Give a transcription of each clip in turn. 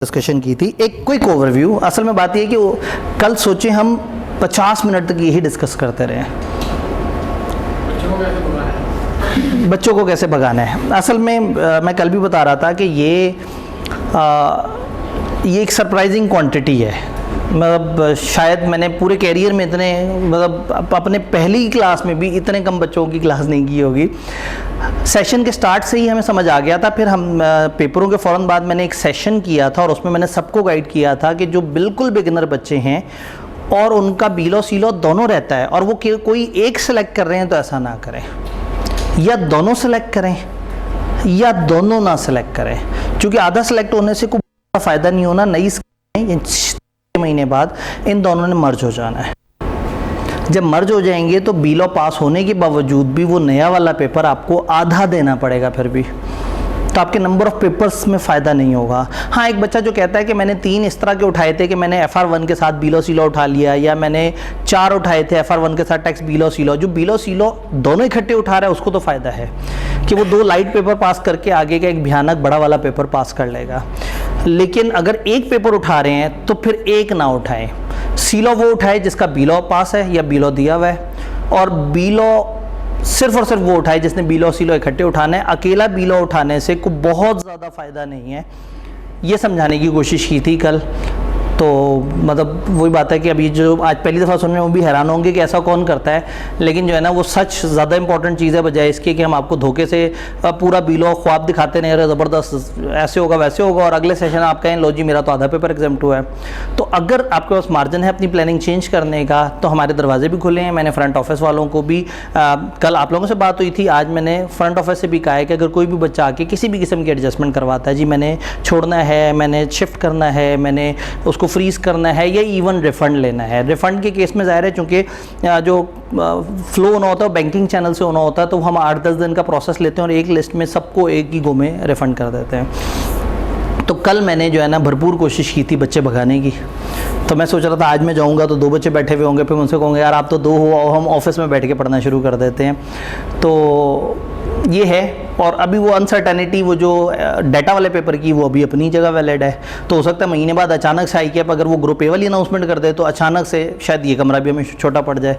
Discussion की थी। एक क्विक ओवरव्यू। असल में बात ये है कि कल सोचे हम 50 मिनट तक यही डिस्कस करते रहे बच्चों को कैसे भगाना है। असल में मैं कल भी बता रहा था कि ये एक सरप्राइजिंग क्वांटिटी है। मतलब शायद मैंने पूरे कैरियर में इतने मतलब अपने पहली क्लास में भी इतने कम बच्चों की क्लास नहीं की होगी। सेशन के स्टार्ट से ही हमें समझ आ गया था। फिर हम पेपरों के फ़ौरन बाद मैंने एक सेशन किया था और उसमें मैंने सबको गाइड किया था कि जो बिल्कुल बिगिनर बच्चे हैं और उनका बीलो सीलो दोनों रहता है और वो कोई एक सेलेक्ट कर रहे हैं तो ऐसा ना करें, या दोनों सेलेक्ट करें या दोनों ना सेलेक्ट करें, क्योंकि आधा सेलेक्ट होने से कोई फ़ायदा नहीं होना। नई महीने बाद इन दोनों ने मर्ज हो जाना है। जब मर्ज हो जाएंगे तो बीलो पास होने के बावजूद भी वो नया वाला पेपर आपको आधा देना पड़ेगा, फिर भी तो आपके नंबर ऑफ पेपर्स में फ़ायदा नहीं होगा। हाँ, एक बच्चा जो कहता है कि मैंने 3 इस तरह के उठाए थे कि मैंने FR1 के साथ बीलो सीलो उठा लिया, या मैंने 4 उठाए थे FR1 के साथ टेक्स्ट बीलो सीलो, जो बीलो सीलो दोनों इकट्ठे उठा रहा है उसको तो फ़ायदा है कि वो 2 लाइट पेपर पास करके आगे का एक भयानक बड़ा वाला पेपर पास कर लेगा। लेकिन अगर एक पेपर उठा रहे हैं तो फिर एक ना उठाएं। सीलो वो उठाए जिसका बीलो पास है या बीलो दिया हुआ है, और बीलो सिर्फ और सिर्फ वो उठाए जिसने बीलो सीलो इकट्ठे उठाने हैं। अकेला बीलो उठाने से कोई बहुत ज़्यादा फ़ायदा नहीं है। ये समझाने की कोशिश की थी कल। तो मतलब वही बात है कि अभी जो आज पहली दफ़ा सुन रहे हैं वो भी हैरान होंगे कि ऐसा कौन करता है, लेकिन जो है ना वो सच ज़्यादा इंपॉर्टेंट चीज़ है, बजाय इसके कि हम आपको धोखे से पूरा बीलो ख्वाब दिखाते नहीं रहे ज़बरदस्त ऐसे होगा वैसे होगा और अगले सेशन आप कहें लो जी मेरा तो आधा पेपर एग्जाम्प्ट हुआ है। तो अगर आपके पास मार्जिन है अपनी प्लानिंग चेंज करने का तो हमारे दरवाजे भी खुले हैं। मैंने फ्रंट ऑफिस वालों को भी कल आप लोगों से बात हुई थी, आज मैंने फ्रंट ऑफिस से भी कहा है कि अगर कोई भी बच्चा आके किसी भी किस्म की एडजस्टमेंट करवाता है, जी मैंने छोड़ना है, मैंने शिफ्ट करना है, मैंने उसको फ्रीज़ करना है या इवन रिफ़ंड लेना है। रिफ़ंड के केस में ज़ाहिर है चूँकि जो फ्लो होना होता है बैंकिंग चैनल से होना होता है, तो हम 8-10 दिन का प्रोसेस लेते हैं और एक लिस्ट में सबको एक ही गो में रिफ़ंड कर देते हैं। तो कल मैंने जो है ना भरपूर कोशिश की थी बच्चे भगाने की। तो मैं सोच रहा था आज मैं जाऊंगा तो 2 बच्चे बैठे हुए होंगे, फिर मुझसे कहूँगा यार आप तो 2 हो और हम ऑफिस में बैठ के पढ़ना शुरू कर देते हैं। तो ये है। और अभी वो अनसर्टेनिटी वो जो डाटा वाले पेपर की वो अभी अपनी जगह वैलिड है। तो हो सकता है महीने बाद अचानक से आई कि अगर वो ग्रुप ए वाली अनाउंसमेंट कर दे तो अचानक से शायद ये कमरा भी हमें छोटा पड़ जाए।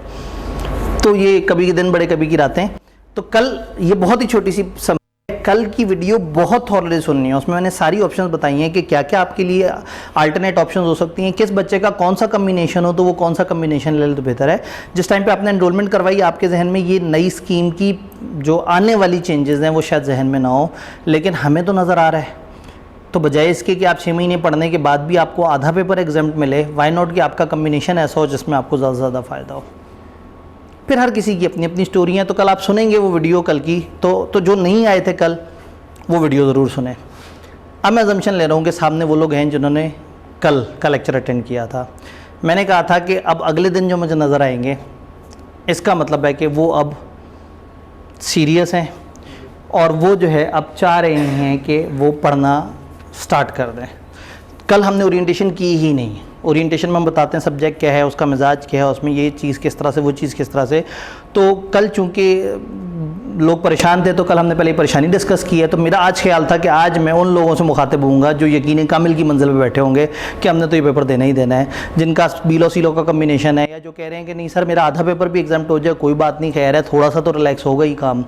तो ये कभी के दिन बड़े कभी की रातें। तो कल ये बहुत ही छोटी सी कल की वीडियो बहुत थॉरली सुननी है। उसमें मैंने सारी ऑप्शंस बताई हैं कि क्या क्या आपके लिए अल्टरनेट ऑप्शंस हो सकती हैं, किस बच्चे का कौन सा कम्बिनेशन हो तो वो कौन सा कम्बिनेशन ले ले तो बेहतर है। जिस टाइम पे आपने एनरोलमेंट करवाई आपके जहन में ये नई स्कीम की जो आने वाली चेंजेस हैं वो शायद जहन में ना हो, लेकिन हमें तो नज़र आ रहा है। तो बजाय इसके कि आप 6 महीने पढ़ने के बाद भी आपको आधा पेपर एग्जाम्प्ट मिले, वाई नॉट कि आपका कम्बिनेशन ऐसा हो जिसमें आपको ज़्यादा से ज़्यादा फ़ायदा हो। फिर हर किसी की अपनी अपनी स्टोरी है। तो कल आप सुनेंगे वो वीडियो कल की, तो जो नहीं आए थे कल वो वीडियो ज़रूर सुने। अब मैं अजम्पशन ले रहा हूँ कि सामने वो लोग हैं जिन्होंने कल का लेक्चर अटेंड किया था। मैंने कहा था कि अब अगले दिन जो मुझे नज़र आएंगे इसका मतलब है कि वो अब सीरियस हैं और वो जो है अब चाह रहे हैं कि वो पढ़ना स्टार्ट कर दें। कल हमने ओरिएंटेशन की ही नहीं। ओरिएंटेशन में हम बताते हैं सब्जेक्ट क्या है, उसका मिजाज क्या है, उसमें ये चीज़ किस तरह से, वो चीज़ किस तरह से। तो कल चूँकि लोग परेशान थे तो कल हमने पहले परेशानी डिस्कस की है। तो मेरा आज ख्याल था कि आज मैं उन लोगों से मुखातिब होऊंगा जो यकीन कामिल की मंजिल पे बैठे होंगे कि हमने तो ये पेपर देना ही देना है, जिनका बीलो सीलो का कम्बिनेशन है, या जो कह रहे हैं कि नहीं सर मेरा आधा पेपर भी एग्जाम्प्ट हो जाए कोई बात नहीं, खैर है थोड़ा सा तो रिलैक्स होगा ही काम,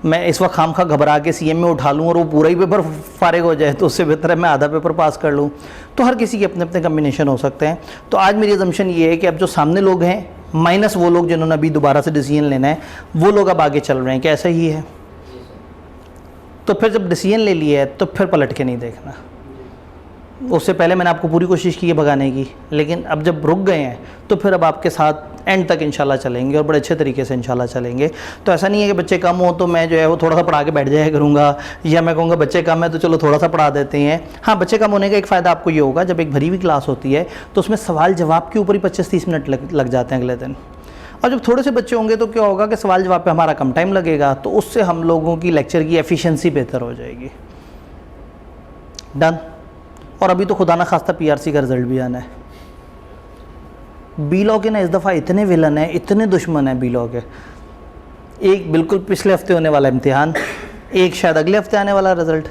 मैं इस वक्त खामखा घबरा के CM में उठा लूँ और वो पूरा ही पेपर फारिग हो जाए तो उससे बेहतर है मैं आधा पेपर पास कर लूँ। तो हर किसी के अपने अपने कम्बिनेशन हो सकते हैं। तो आज मेरी अजम्पशन ये है कि अब जो सामने लोग हैं माइनस वो लोग जिन्होंने अभी दोबारा से डिसीजन लेना है, वो लोग अब आगे चल रहे हैं। क्या ऐसा ही है? तो फिर जब डिसीजन ले लिया है तो फिर पलट के नहीं देखना। उससे पहले मैंने आपको पूरी कोशिश की है भगाने की, लेकिन अब जब रुक गए हैं तो फिर अब आपके साथ एंड तक इंशाल्लाह चलेंगे और बड़े अच्छे तरीके से इंशाल्लाह चलेंगे। तो ऐसा नहीं है कि बच्चे कम हो तो मैं जो है वो थोड़ा सा पढ़ा के बैठ जाया करूँगा, या मैं कहूँगा बच्चे कम है तो चलो थोड़ा सा पढ़ा देते हैं। हाँ, बच्चे कम होने का एक फ़ायदा आपको ये होगा, जब एक भरी हुई क्लास होती है तो उसमें सवाल जवाब के ऊपर ही 25-30 मिनट लग जाते हैं अगले दिन। और जब थोड़े से बच्चे होंगे तो क्या होगा कि सवाल जवाब पे हमारा कम टाइम लगेगा, तो उससे हम लोगों की लेक्चर की एफिशिएंसी बेहतर हो जाएगी। डन। और अभी तो खुदा ना खास्ता PRC का रिज़ल्ट भी आना है। बीलो के ना इस दफ़ा इतने विलन हैं, इतने दुश्मन हैं बीलो के। एक बिल्कुल पिछले हफ्ते होने वाला इम्तिहान, एक शायद अगले हफ्ते आने वाला रिज़ल्ट।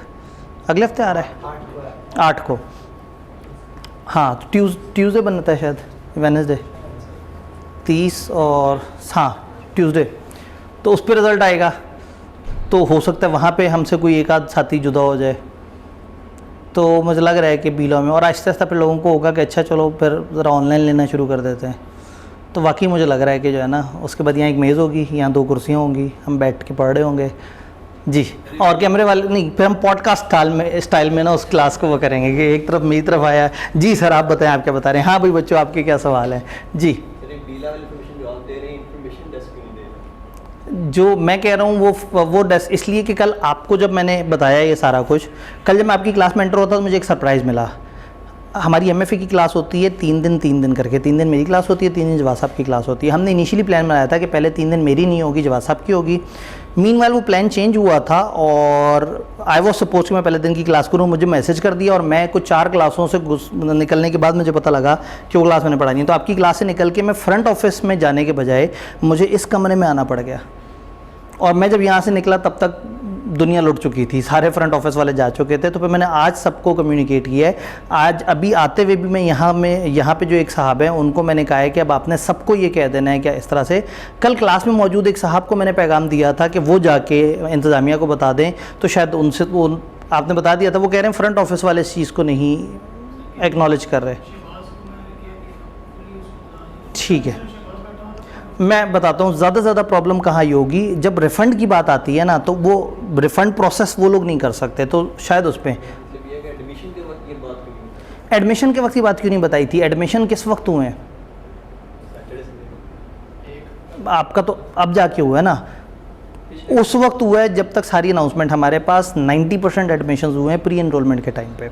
अगले हफ्ते आ रहा है 8 को। हाँ तो ट्यूसडे बनता है शायद, वेडनेसडे 30 और हाँ ट्यूसडे, तो उस पर रिज़ल्ट आएगा। तो हो सकता है वहाँ पे हमसे कोई एक आध साथी जुदा हो जाए। तो मुझे लग रहा है कि बीलॉ में, और आहिस्ता आहिस्ता फिर लोगों को होगा कि अच्छा चलो फिर ज़रा ऑनलाइन लेना शुरू कर देते हैं। तो वाकई मुझे लग रहा है कि जो है ना, उसके बाद यहाँ एक मेज़ होगी, यहाँ 2 कुर्सियाँ होंगी, हम बैठ के पढ़ रहे होंगे जी। और कैमरे वाले नहीं, फिर हम पॉडकास्ट स्टाइल में ना उस क्लास को वो करेंगे कि एक तरफ मेरी तरफ आया जी सर आप बताएं आप क्या बता रहे हैं। हाँ भाई बच्चों आपके क्या सवाल है जी। जो मैं कह रहा हूँ वो डेस्क इसलिए कि कल आपको जब मैंने बताया ये सारा कुछ, कल जब मैं आपकी क्लास में एंटर होता तो मुझे एक सरप्राइज़ मिला। हमारी एमएफए की क्लास होती है 3 दिन करके, 3 दिन मेरी क्लास होती है, 3 दिन जवाद साहब की क्लास होती है। हमने इनिशियली प्लान बनाया था कि पहले 3 दिन मेरी नहीं होगी, जवाद साहब की होगी। मीनवाइल वो प्लान चेंज हुआ था और आई वॉज सपोज कि मैं पहले दिन की क्लास करूँ, मुझे मैसेज कर दिया और मैं कुछ 4 क्लासों से निकलने के बाद मुझे पता लगा कि वो क्लास मैंने पढ़ानी है। तो आपकी क्लास से निकल के मैं फ्रंट ऑफिस में जाने के बजाय मुझे इस कमरे में आना पड़ गया। और मैं जब यहाँ से निकला तब तक दुनिया लुट चुकी थी, सारे फ्रंट ऑफिस वाले जा चुके थे। तो फिर मैंने आज सबको कम्युनिकेट किया है। आज अभी आते हुए भी मैं यहाँ पे जो एक साहब हैं उनको मैंने कहा है कि अब आपने सबको ये कह देना है क्या इस तरह से। कल क्लास में मौजूद एक साहब को मैंने पैगाम दिया था कि वो जाके इंतज़ामिया को बता दें, तो शायद उनसे वो आपने बता दिया था। वो कह रहे हैं फ्रंट ऑफिस वाले इस चीज़ को नहीं एक्नॉलेज कर रहे। ठीक है, मैं बताता हूँ ज़्यादा से ज़्यादा प्रॉब्लम कहाँ ही होगी, जब रिफ़ंड की बात आती है ना, तो वो रिफ़ंड प्रोसेस वो लोग नहीं कर सकते, तो शायद उस पर एडमिशन के वक्त की बात क्यों नहीं बताई थी। एडमिशन किस वक्त हुए हैं आपका, तो अब जाके हुआ है ना, उस वक्त हुआ है जब तक सारी अनाउंसमेंट हमारे पास 90% एडमिशन हुए हैं प्री एनरोलमेंट के टाइम पे।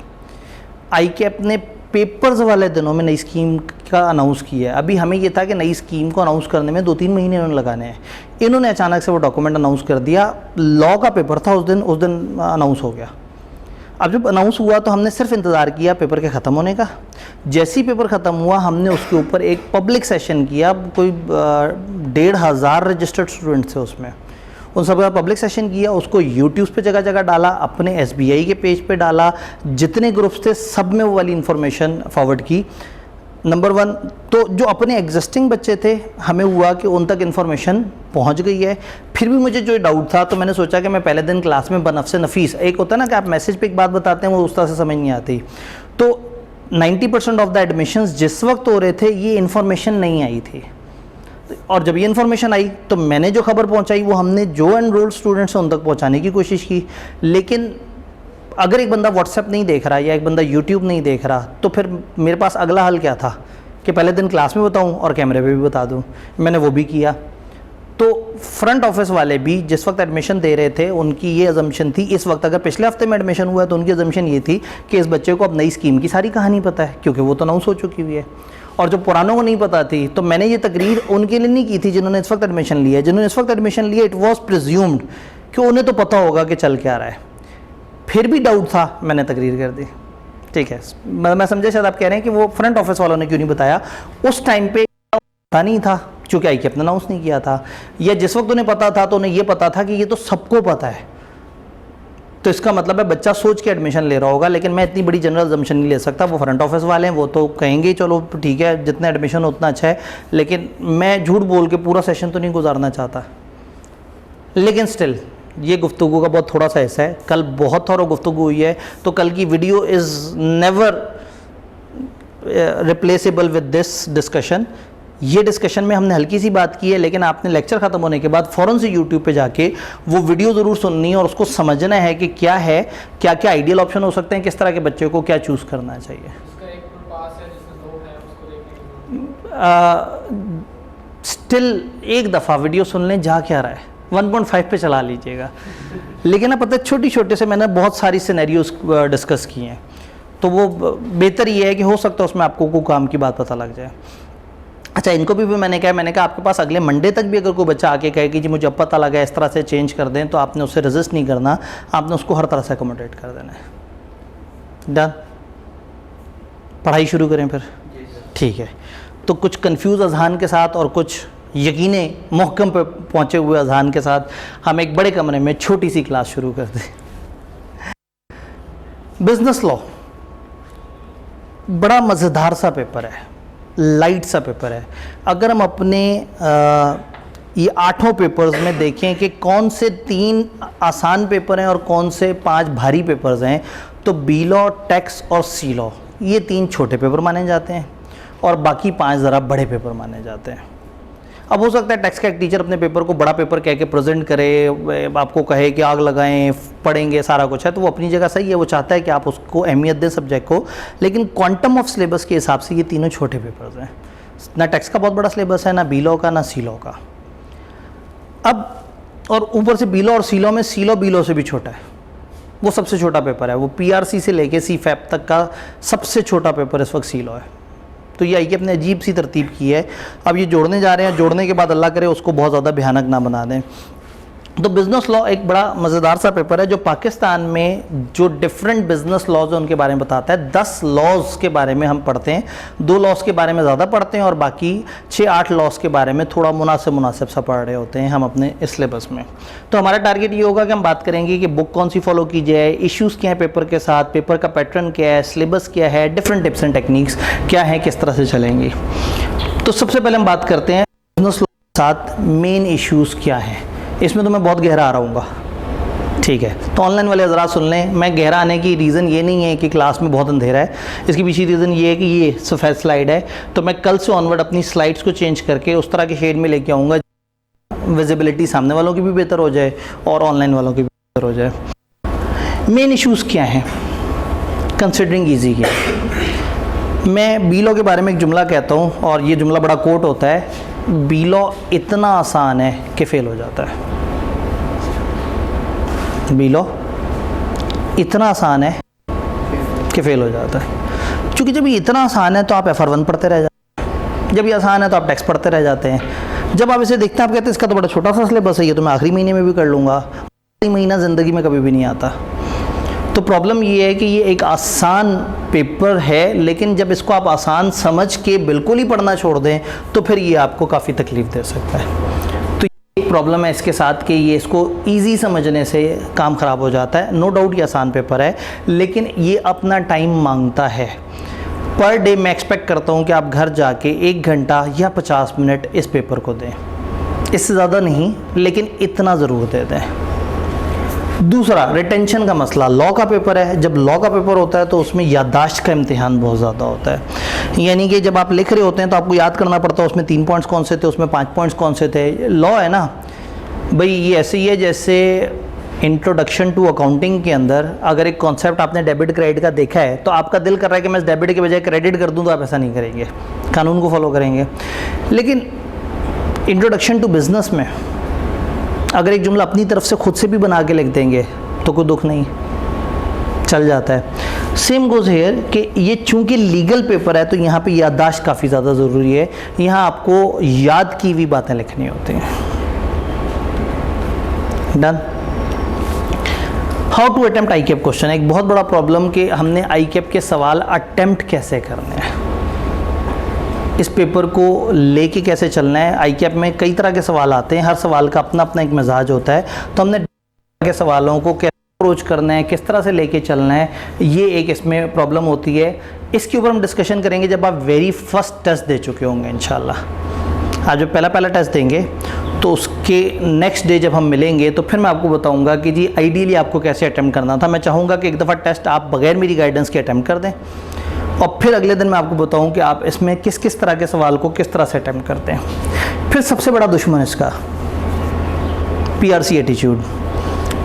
ICAP ने पेपर्स वाले दिनों में नई स्कीम का अनाउंस किया है। अभी हमें ये था कि नई स्कीम को अनाउंस करने में 2-3 महीने इन्होंने लगाने हैं। इन्होंने अचानक से वो डॉक्यूमेंट अनाउंस कर दिया। लॉ का पेपर था उस दिन अनाउंस हो गया। अब जब अनाउंस हुआ तो हमने सिर्फ इंतज़ार किया पेपर के ख़त्म होने का। जैसे ही पेपर ख़त्म हुआ हमने उसके ऊपर एक पब्लिक सेशन किया। कोई 1,500 रजिस्टर्ड स्टूडेंट्स थे उसमें, उन सब का पब्लिक सेशन किया। उसको यूट्यूब पे जगह जगह डाला, अपने SBI के पेज पे डाला, जितने ग्रुप्स थे सब में वो वाली इन्फॉर्मेशन फॉरवर्ड की। नंबर 1 तो जो अपने एग्जिस्टिंग बच्चे थे हमें हुआ कि उन तक इन्फॉर्मेशन पहुंच गई है। फिर भी मुझे जो डाउट था तो मैंने सोचा कि मैं पहले दिन क्लास में बनफ़से नफीस, एक होता है ना कि आप मैसेज पे एक बात बताते हैं वो उस तरह से समझ नहीं आती, तो 90% ऑफ द एडमिशन्स जिस वक्त हो रहे थे ये इन्फॉर्मेशन नहीं आई थी। और जब ये इन्फॉर्मेशन आई तो मैंने जो खबर पहुंचाई वो हमने जो एनरोल्ड स्टूडेंट्स हैं उन तक पहुंचाने की कोशिश की। लेकिन अगर एक बंदा व्हाट्सएप नहीं देख रहा या एक बंदा यूट्यूब नहीं देख रहा तो फिर मेरे पास अगला हल क्या था कि पहले दिन क्लास में बताऊं और कैमरे पे भी बता दूं। मैंने वो भी किया। तो फ्रंट ऑफिस वाले भी जिस वक्त एडमिशन दे रहे थे उनकी ये अजम्पशन थी, इस वक्त अगर पिछले हफ्ते में एडमिशन हुआ है तो उनकी अजम्पशन ये थी कि इस बच्चे को अब नई स्कीम की सारी कहानी पता है, क्योंकि वो तो अनाउंस हो चुकी हुई है। और जो पुरानों को नहीं पता थी तो मैंने ये तकरीर उनके लिए नहीं की थी जिन्होंने इस वक्त एडमिशन लिया है। जिन्होंने इस वक्त एडमिशन लिया इट वॉज प्रिज्यूम्ड कि उन्हें तो पता होगा कि चल क्या रहा है। फिर भी डाउट था, मैंने तकरीर कर दी। ठीक है, मैं समझे शायद आप कह रहे हैं कि वो फ्रंट ऑफिस वालों ने क्यों नहीं बताया उस टाइम पे, पता नहीं था चूँकि ICAP ने अनाउंस नहीं किया था, या जिस वक्त उन्हें पता था तो उन्हें ये पता था कि ये तो सबको पता है। तो इसका मतलब है बच्चा सोच के एडमिशन ले रहा होगा, लेकिन मैं इतनी बड़ी जनरल अजम्पशन नहीं ले सकता। वो फ्रंट ऑफिस वाले हैं, वो तो कहेंगे चलो ठीक है जितना एडमिशन हो उतना अच्छा है, लेकिन मैं झूठ बोल के पूरा सेशन तो नहीं गुजारना चाहता। लेकिन स्टिल ये गुफ्तगू का बहुत थोड़ा सा हिस्सा है। कल बहुत थोड़ा गुफ्तगू हुई है, तो कल की video is never replaceable with this discussion. ये डिस्कशन में हमने हल्की सी बात की है, लेकिन आपने लेक्चर ख़त्म होने के बाद फ़ौरन से यूट्यूब पे जाके वो वीडियो ज़रूर सुननी है और उसको समझना है कि क्या है, क्या क्या आइडियल ऑप्शन हो सकते हैं, किस तरह के बच्चे को क्या चूज़ करना चाहिए। स्टिल एक दफ़ा वीडियो सुन लें, जा क्या रहा है 1.5 पे चला लीजिएगा। लेकिन ना पता है छोटी छोटे से मैंने बहुत सारी सिनेरियोज डिस्कस किए हैं, तो वो बेहतर ये है कि हो सकता है उसमें आपको कोई काम की बात पता लग जाए। अच्छा, इनको भी मैंने कहा आपके पास अगले मंडे तक भी अगर कोई बच्चा आके कहे कि जी मुझे अब पता लगा इस तरह से चेंज कर दें, तो आपने उससे रेजिस्ट नहीं करना, आपने उसको हर तरह से अकोमोडेट कर देना है। डन, पढ़ाई शुरू करें फिर। ठीक है, तो कुछ कंफ्यूज अजहान के साथ और कुछ यकीने महकम पे पहुँचे हुए अजहान के साथ हम एक बड़े कमरे में छोटी सी क्लास शुरू कर दें। बिजनेस लॉ बड़ा मज़ेदार सा पेपर है, लाइट सा पेपर है। अगर हम अपने ये 8 पेपर्स में देखें कि कौन से 3 आसान पेपर हैं और कौन से 5 भारी पेपर्स हैं, तो बी लॉ, टैक्स और सी लॉ, ये 3 छोटे पेपर माने जाते हैं और बाकी 5 ज़रा बड़े पेपर माने जाते हैं। अब हो सकता है टैक्स का एक टीचर अपने पेपर को बड़ा पेपर कह के प्रेजेंट करे, आपको कहे कि आग लगाएं, पढ़ेंगे, सारा कुछ है, तो वो अपनी जगह सही है, वो चाहता है कि आप उसको अहमियत दें सब्जेक्ट को, लेकिन क्वांटम ऑफ सिलेबस के हिसाब से ये तीनों छोटे पेपर्स हैं। ना टैक्स का बहुत बड़ा सिलेबस है, ना बी लॉ का, ना सी लॉ का। अब और ऊपर से बी लॉ और सी लॉ में सी लॉ बी लॉ से भी छोटा है, वो सबसे छोटा पेपर है, वो पीआरसी से लेके सी फैप तक का सबसे छोटा पेपर इस वक्त सी लॉ है। तो ये आई कि अपने अजीब सी तरतीब की है। अब ये जोड़ने जा रहे हैं, जोड़ने के बाद अल्लाह करे उसको बहुत ज़्यादा भयानक ना बना दें। तो बिज़नेस लॉ एक बड़ा मज़ेदार सा पेपर है जो पाकिस्तान में जो डिफरेंट बिज़नेस लॉज हैं उनके बारे में बताता है। 10 लॉज के बारे में हम पढ़ते हैं, 2 लॉज के बारे में ज़्यादा पढ़ते हैं और बाकी 6-8 लॉज के बारे में थोड़ा मुनासिब सा पढ़ रहे होते हैं हम अपने इस सिलेबस में। तो हमारा टारगेट ये होगा कि हम बात करेंगे कि बुक कौन सी फॉलो की जाए, इश्यूज़ क्या हैं पेपर के साथ, पेपर का पैटर्न क्या है, सिलेबस क्या है, डिफरेंट टिप्स एंड टेक्निक्स क्या हैं, किस तरह से चलेंगी। तो सबसे पहले हम बात करते हैं बिज़नेस लॉ के साथ मेन इश्यूज़ क्या हैं। इसमें तो मैं बहुत गहरा आ रहा हूँ, ठीक है, तो ऑनलाइन वाले हज़रात सुन लें। मैं गहरा आने की रीज़न ये नहीं है कि क्लास में बहुत अंधेरा है, इसके पीछे रीज़न ये है कि ये सफ़ेद स्लाइड है, तो मैं कल से ऑनवर्ड अपनी स्लाइड्स को चेंज करके उस तरह के शेड में लेके आऊँगा, विजिबिलिटी सामने वालों की भी बेहतर हो जाए और ऑनलाइन वालों की भी बेहतर हो जाए। मेन इशूज़ क्या हैं कंसिडरिंग ईजी के। मैं बी लॉ के बारे में एक जुमला कहता हूँ और ये जुमला बड़ा कोट होता है, बी लॉ इतना आसान है कि फ़ेल हो जाता है। बी लॉ इतना आसान है कि फ़ेल हो जाता है, क्योंकि जब ये इतना आसान है तो आप FR1 पढ़ते रह जाते हैं, जब ये आसान है तो आप टैक्स पढ़ते रह जाते हैं, जब आप इसे देखते हैं आप कहते हैं इसका तो बड़ा छोटा सा सिलेबस है, ये तो मैं आखिरी महीने में भी कर लूँगा, महीना ज़िंदगी में कभी भी नहीं आता। तो प्रॉब्लम ये है कि ये एक आसान पेपर है, लेकिन जब इसको आप आसान समझ के बिल्कुल ही पढ़ना छोड़ दें तो फिर ये आपको काफ़ी तकलीफ़ दे सकता है। तो ये एक प्रॉब्लम है इसके साथ कि ये इसको इजी समझने से काम ख़राब हो जाता है। नो डाउट ये आसान पेपर है, लेकिन ये अपना टाइम मांगता है। पर डे मैं एक्सपेक्ट करता हूँ कि आप घर जाके 1 घंटा या 50 मिनट इस पेपर को दें, इससे ज़्यादा नहीं, लेकिन इतना ज़रूर दे दें। दूसरा, रिटेंशन का मसला। लॉ का पेपर है, जब लॉ का पेपर होता है तो उसमें याददाश्त का इम्तिहान बहुत ज़्यादा होता है, यानी कि जब आप लिख रहे होते हैं तो आपको याद करना पड़ता है उसमें 3 पॉइंट्स कौन से थे, उसमें 5 पॉइंट्स कौन से थे। लॉ है ना भाई, ये ऐसे ही है जैसे इंट्रोडक्शन टू अकाउंटिंग के अंदर अगर एक कॉन्सेप्ट आपने डेबिट क्रेडिट का देखा है तो आपका दिल कर रहा है कि मैं इस डेबिट के बजाय क्रेडिट कर दूँ, तो आप ऐसा नहीं करेंगे, कानून को फॉलो करेंगे। लेकिन इंट्रोडक्शन टू बिज़नेस में अगर एक जुमला अपनी तरफ से खुद से भी बना के लिख देंगे तो कोई दुख नहीं, चल जाता है। सेम गोज़ हेयर कि ये चूँकि लीगल पेपर है तो यहाँ पे याददाश्त काफ़ी ज़्यादा ज़रूरी है, यहाँ आपको याद की हुई बातें लिखनी होती हैं। Done. How to attempt ICAP question. एक बहुत बड़ा प्रॉब्लम कि हमने ICAP के सवाल अटेम्प्ट कैसे करने हैं, इस पेपर को लेके कैसे चलना है। ICAP में कई तरह के सवाल आते हैं, हर सवाल का अपना अपना एक मिजाज होता है, तो हमने के सवालों को कैसे अप्रोच करना है, किस तरह से लेके चलना है, ये एक इसमें प्रॉब्लम होती है। इसके ऊपर हम डिस्कशन करेंगे जब आप वेरी फर्स्ट टेस्ट दे चुके होंगे इंशाल्लाह। आज जब पहला टेस्ट देंगे तो उसके नेक्स्ट डे जब हम मिलेंगे तो फिर मैं आपको बताऊंगा कि जी आइडियली आपको कैसे अटेम्प्ट करना था। मैं चाहूँगा कि एक दफ़ा टेस्ट आप बगैर मेरी गाइडेंस के अटेम्प्ट कर दें और फिर अगले दिन मैं आपको बताऊं कि आप इसमें किस किस तरह के सवाल को किस तरह से अटेम्प्ट करते हैं। फिर सबसे बड़ा दुश्मन इसका PRC एटीट्यूड।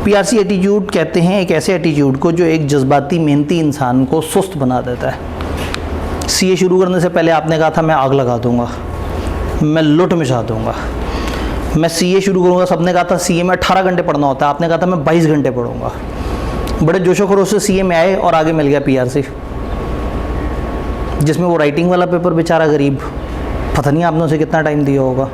PRC एटीट्यूड कहते हैं एक ऐसे एटीट्यूड को जो एक जज्बाती मेहनती इंसान को सुस्त बना देता है। CA शुरू करने से पहले आपने कहा था मैं आग लगा दूंगा, मैं लुट मचा दूंगा, मैं CA शुरू करूंगा। सबने कहा था CA में 18 घंटे पढ़ना होता है, आपने कहा था मैं 22 घंटे पढ़ूंगा। बड़े जोशो खरोश से CA में आए और आगे मिल गया PRC, जिसमें वो राइटिंग वाला पेपर बेचारा गरीब, पता नहीं आपने उसे कितना टाइम दिया होगा।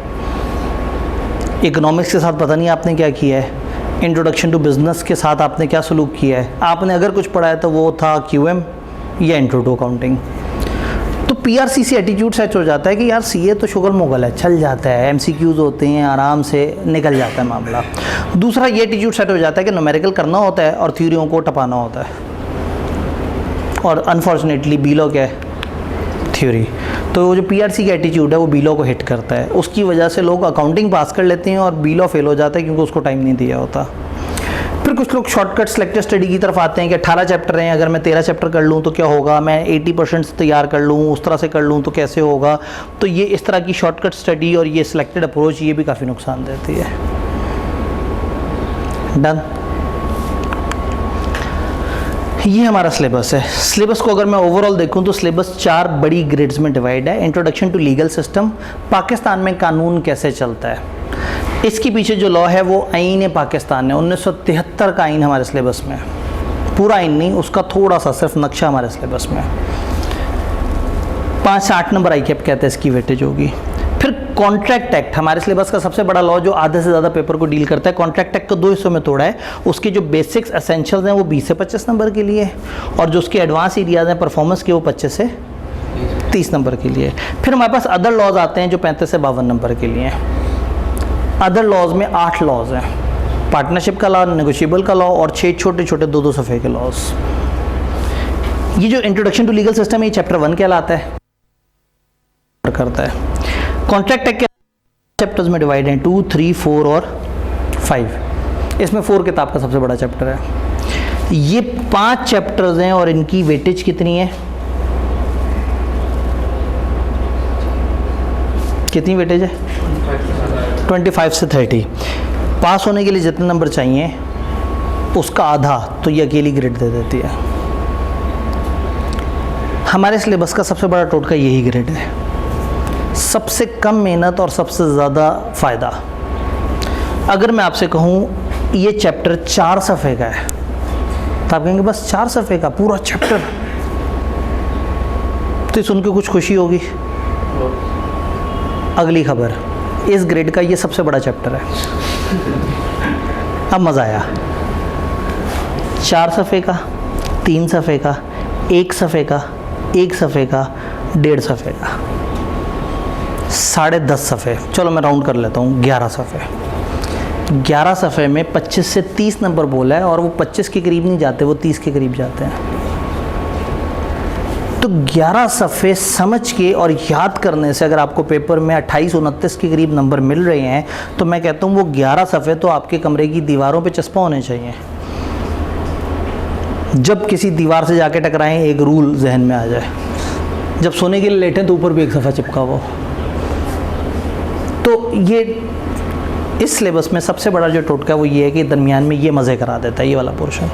इकोनॉमिक्स के साथ पता नहीं आपने क्या किया है, इंट्रोडक्शन टू बिज़नेस के साथ आपने क्या सलूक किया है। आपने अगर कुछ पढ़ा है तो वो था QM या इंट्रो टू अकाउंटिंग। तो PRC से एटीट्यूड सेट हो जाता है कि यार CA तो शुगर मोगल है, चल जाता है, MCQs होते हैं, आराम से निकल जाता है मामला। दूसरा ये एटीट्यूड सेट हो जाता है कि न्यूमेरिकल करना होता है और थ्योरियों को टपाना होता है। और अनफॉर्चुनेटली बी लॉ क्या है, थ्योरी। तो वो जो पीआरसी का एटीट्यूड है वो बीलो को हिट करता है, उसकी वजह से लोग अकाउंटिंग पास कर लेते हैं और बीलो फेल हो जाता है क्योंकि उसको टाइम नहीं दिया होता। फिर कुछ लोग शॉर्टकट सिलेक्टेड स्टडी की तरफ आते हैं कि 18 चैप्टर हैं, अगर मैं 13 चैप्टर कर लूँ तो क्या होगा, मैं 80% तैयार कर लूँ, उस तरह से कर लूँ तो कैसे होगा। तो ये इस तरह की शॉर्टकट स्टडी और ये सिलेक्टेड अप्रोच ये भी काफ़ी नुकसान देती है। डन। ये हमारा सिलेबस है। सिलेबस को अगर मैं ओवरऑल देखूं तो सिलेबस 4 बड़ी ग्रेड्स में डिवाइड है। Introduction to legal system, Pakistan में कानून कैसे चलता है, इसके पीछे जो लॉ है वो आईन पाकिस्तान है, 1973 का आईन हमारे सिलेबस में, पूरा आईन नहीं, उसका थोड़ा सा सिर्फ नक्शा हमारे सिलेबस में। 5 से 8 नंबर ICAP कहते हैं इसकी वेटेज होगी। फिर कॉन्ट्रैक्ट एक्ट हमारे सिलेबस का सबसे बड़ा लॉ जो आधे से ज़्यादा पेपर को डील करता है। कॉन्ट्रैक्ट एक्ट को 2 हिस्सों में तोड़ा है, उसके जो बेसिक्स एसेंशियल्स हैं वो 20 से 25 नंबर के लिए, और जो उसके एडवांस एरियाज हैं परफॉर्मेंस के वो 25 से 30 नंबर के लिए। फिर हमारे पास अदर लॉज आते हैं जो 35 से 52 नंबर के लिए हैं। अदर लॉज में 8 लॉज हैं, पार्टनरशिप का लॉ, नेगोशिएबल का लॉ और 6 छोटे छोटे 2-2 सफ़े के लॉज। ये जो इंट्रोडक्शन टू लीगल सिस्टम है ये चैप्टर 1 कहलाता है, करता है। कॉन्ट्रैक्ट एक्ट के चैप्टर्स में डिवाइड हैं 2, 3, 4 और 5। इसमें 4 किताब का सबसे बड़ा चैप्टर है। ये 5 चैप्टर्स हैं और इनकी वेटेज कितनी है, कितनी वेटेज है, 25 से 30। पास होने के लिए जितने नंबर चाहिए उसका आधा तो ये अकेली ग्रेड दे देती है। हमारे सिलेबस का सबसे बड़ा टोटका यही ग्रेड है, सबसे कम मेहनत और सबसे ज़्यादा फ़ायदा। अगर मैं आपसे कहूँ ये चैप्टर 4 सफ़े का है तो आप कहेंगे बस 4 सफ़े का पूरा चैप्टर, तो सुन के कुछ खुशी होगी। अगली खबर, इस ग्रेड का ये सबसे बड़ा चैप्टर है। अब मज़ा आया। 4 सफ़े का, 3 सफ़े का, 1 सफ़े का, 1 सफ़े का, 1.5 सफ़े का, 10.5 सफ़े, चलो मैं राउंड कर लेता हूँ, 11 सफ़े। 11 सफ़े में 25 से 30 नंबर बोला है और वो 25 के करीब नहीं जाते, वो 30 के करीब जाते हैं। तो 11 सफ़े समझ के और याद करने से अगर आपको पेपर में 28-29 के करीब नंबर मिल रहे हैं तो मैं कहता हूँ वो 11 सफ़े तो आपके कमरे की दीवारों पे चस्पा होने चाहिए। जब किसी दीवार से जाके टकराएं एक रूल जहन में आ जाए, जब सोने के लिए लेटें तो ऊपर भी एक सफ़ा चिपका हो। तो ये इस सिलेबस में सबसे बड़ा जो टोटका वो ये है कि दरमियान में ये मज़े करा देता है ये वाला पोर्शन।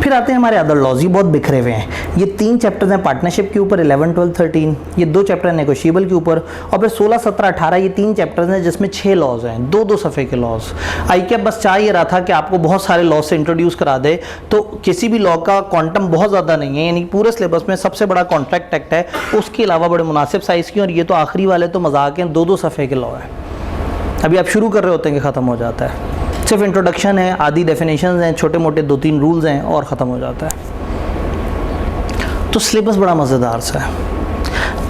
फिर आते हैं हमारे अदर लॉज, ये बहुत बिखरे हुए हैं। ये 3 चैप्टर्स हैं पार्टनरशिप के ऊपर, 11, 12, 13। ये 2 चैप्टर हैं नेगोशिएबल के ऊपर, और फिर 16, 17, 18 ये 3 चैप्टर्स हैं जिसमें 6 लॉज हैं, 2-2 सफ़े के लॉज। ICAP बस चाह ये रहा था कि आपको बहुत सारे लॉज से इंट्रोड्यूस करा दे, तो किसी भी लॉ का क्वांटम बहुत ज़्यादा नहीं है, यानी पूरे सिलेबस में सबसे बड़ा कॉन्ट्रैक्ट एक्ट है, उसके अलावा बड़े मुनासिब साइज़ की, और ये तो आखिरी वाले तो मजाक हैं, 2-2 सफ़े के लॉ है। अभी आप शुरू कर रहे होते हैं कि ख़त्म हो जाता है, सिर्फ इंट्रोडक्शन है, आधी डेफिनेशंस हैं, छोटे मोटे 2-3 रूल्स हैं और ख़त्म हो जाता है। तो सिलेबस बड़ा मज़ेदार सा है।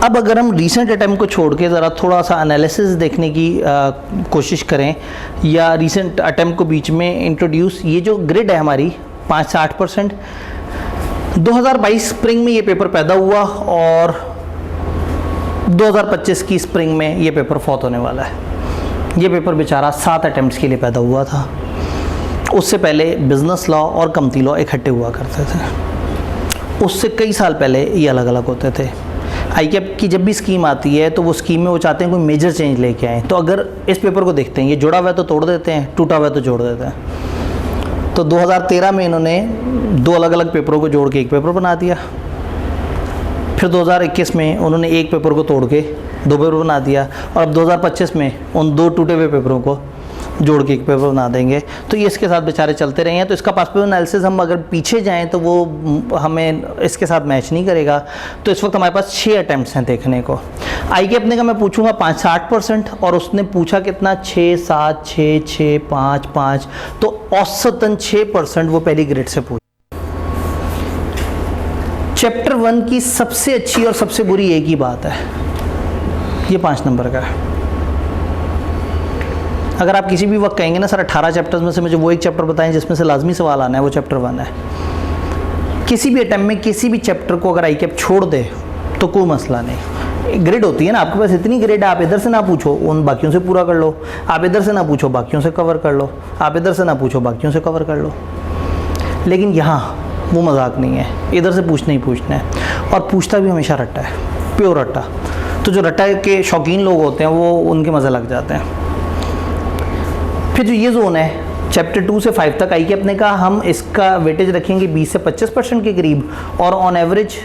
अब अगर हम रीसेंट अटैम्प्ट को छोड़ के ज़रा थोड़ा सा एनालिसिस देखने की कोशिश करें, या रीसेंट अटैम्प्ट को बीच में इंट्रोड्यूस, ये जो ग्रिड है हमारी 5 से 8%, 2022 स्प्रिंग में ये पेपर पैदा हुआ और 2025 की स्प्रिंग में ये पेपर फौत होने वाला है। ये पेपर बेचारा 7 अटैम्प्ट्स के लिए पैदा हुआ था। उससे पहले बिज़नेस लॉ और कमती लॉ इकट्ठे हुआ करते थे, उससे कई साल पहले ये अलग अलग होते थे। ICAP की जब भी स्कीम आती है तो वो स्कीम में वो चाहते हैं कोई मेजर चेंज लेके आएँ। तो अगर इस पेपर को देखते हैं, ये जुड़ा हुआ है तो तोड़ देते हैं, टूटा हुआ है तो जोड़ देते हैं। तो 2013 में इन्होंने 2 अलग अलग पेपरों को जोड़ के एक पेपर बना दिया। फिर 2021 में उन्होंने एक पेपर को तोड़ के 2 पेपर बना दिया, और अब 2025 में उन 2 टूटे हुए पेपरों को जोड़ के एक पेपर बना देंगे। तो ये इसके साथ बेचारे चलते रहे हैं। तो इसका पासपेपर एनालिसिस हम अगर पीछे जाएं तो वो हमें इसके साथ मैच नहीं करेगा। तो इस वक्त हमारे पास 6 अटैम्प्ट्स हैं देखने को। ICAP ने कहा मैं पूछूंगा 5 से 8%, और उसने पूछा कितना, 6, 7, 6, 6, 5, 5, तो औसतन 6% वो पहली ग्रेड से पूछा। चैप्टर 1 की सबसे अच्छी और सबसे बुरी एक ही बात है, ये 5 नंबर का है। अगर आप किसी भी वक्त कहेंगे ना सर 18 चैप्टर्स में से मुझे वो एक चैप्टर बताएं जिसमें से लाजमी सवाल आना है, वो चैप्टर 1 है। किसी भी अटेम्प्ट में किसी भी चैप्टर को अगर ICAP छोड़ दे तो कोई मसला नहीं। ग्रिड होती है ना, आपके पास इतनी ग्रिड है, आप इधर से ना पूछो उन बाकियों से पूरा कर लो, आप इधर से ना पूछो बाकियों से कवर कर लो, आप इधर से ना पूछो बाकियों से कवर कर लो। लेकिन यहाँ वो मजाक नहीं है, इधर से पूछना ही पूछना है, और पूछता भी हमेशा रट्टा है, प्योर रट्टा। तो जो रट्टा के शौकीन लोग होते हैं वो उनके मज़े लग जाते हैं। फिर जो ये जोन है चैप्टर 2 से 5 तक आई कि अपने का हम इसका वेटेज रखेंगे 20 से 25% के करीब, और ऑन एवरेज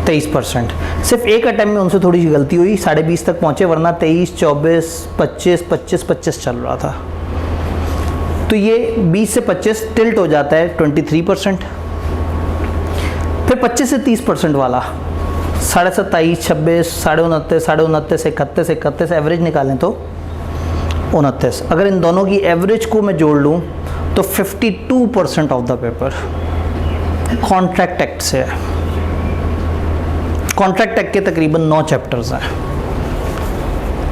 23%। सिर्फ एक अटैम्प्ट में उनसे थोड़ी सी गलती हुई, 20.5 तक पहुँचे, वरना 23, 24, 25, 25, 25 चल रहा था। तो ये 20 से 25 टिल्ट हो जाता है 23%। फिर 25 से 30% वाला 27.5, 26, 29.5, 29.5, 31, 31 एवरेज निकालें तो 29। अगर इन दोनों की एवरेज को मैं जोड़ लूँ तो 52% of the paper contract act से है। कॉन्ट्रैक्ट एक्ट के तकरीबन 9 चैप्टर्स हैं।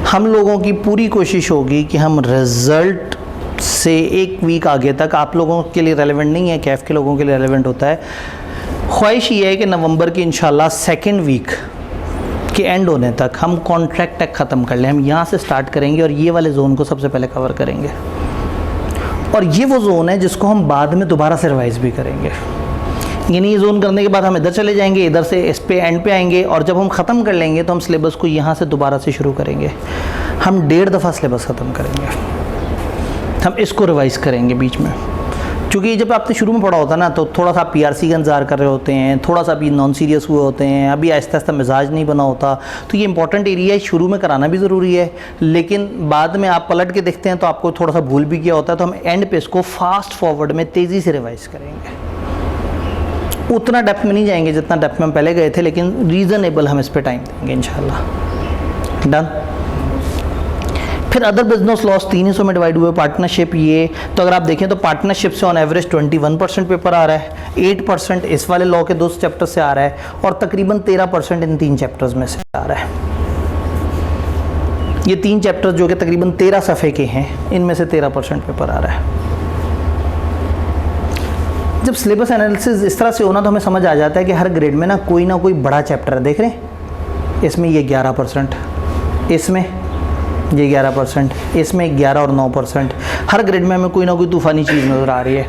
हम लोगों की पूरी कोशिश होगी कि हम रिज़ल्ट से एक वीक आगे तक, आप लोगों के लिए रेलेवेंट नहीं है, कैफ के लोगों के लिए रेलेवेंट होता है। ख्वाहिश ये है कि नवंबर की इंशाल्लाह सेकेंड वीक के एंड होने तक हम कॉन्ट्रैक्ट तक ख़त्म कर लें। हम यहाँ से स्टार्ट करेंगे और ये वाले जोन को सबसे पहले कवर करेंगे, और ये वो जोन है जिसको हम बाद में दोबारा से रिवाइज़ भी करेंगे। यानी ये जोन करने के बाद हम इधर चले जाएंगे, इधर से इस पे एंड पे आएंगे, और जब हम ख़त्म कर लेंगे तो हम सिलेबस को यहाँ से दोबारा से शुरू करेंगे। हम 1.5 दफ़ा सिलेबस ख़त्म करेंगे, हम इसको रिवाइज़ करेंगे बीच में। क्योंकि जब आपने शुरू में पढ़ा होता है ना, तो थोड़ा सा PRC का इंतज़ार कर रहे होते हैं, थोड़ा सा भी नॉन सीरियस हुए होते हैं, अभी आहिस्ता आहिस्ता मिजाज नहीं बना होता। तो ये इंपॉर्टेंट एरिया है, शुरू में कराना भी ज़रूरी है, लेकिन बाद में आप पलट के देखते हैं तो आपको थोड़ा सा भूल भी किया होता है। तो हम एंड पे इसको फास्ट फॉरवर्ड में तेज़ी से रिवाइज़ करेंगे। उतना डेप्थ में नहीं जाएंगे जितना डेप्थ में हम पहले गए थे, लेकिन रीज़नेबल हम इस पर टाइम देंगे इंशाल्लाह। डन। फिर अदर बिजनेस लॉस 3 हिस्सों में डिवाइड हुए। पार्टनरशिप, ये तो अगर आप देखें तो पार्टनरशिप से ऑन एवरेज 21% पेपर आ रहा है, 8% इस वाले लॉ के 2 चैप्टर से आ रहा है, और तकरीबन 13% इन 3 चैप्टर्स में से आ रहा है। ये 3 चैप्टर्स जो कि तकरीबन 13 सफ़े के हैं, इनमें से 13% पेपर आ रहा है। जब सिलेबस एनालिसिस इस तरह से होना तो हमें समझ आ जाता है कि हर ग्रेड में ना कोई बड़ा चैप्टर है। देख रहे हैं, इसमें ये 11%, इसमें ये 11%, इसमें 11 और 9%। हर ग्रेड में हमें कोई ना कोई तूफ़ानी चीज़ नज़र आ रही है।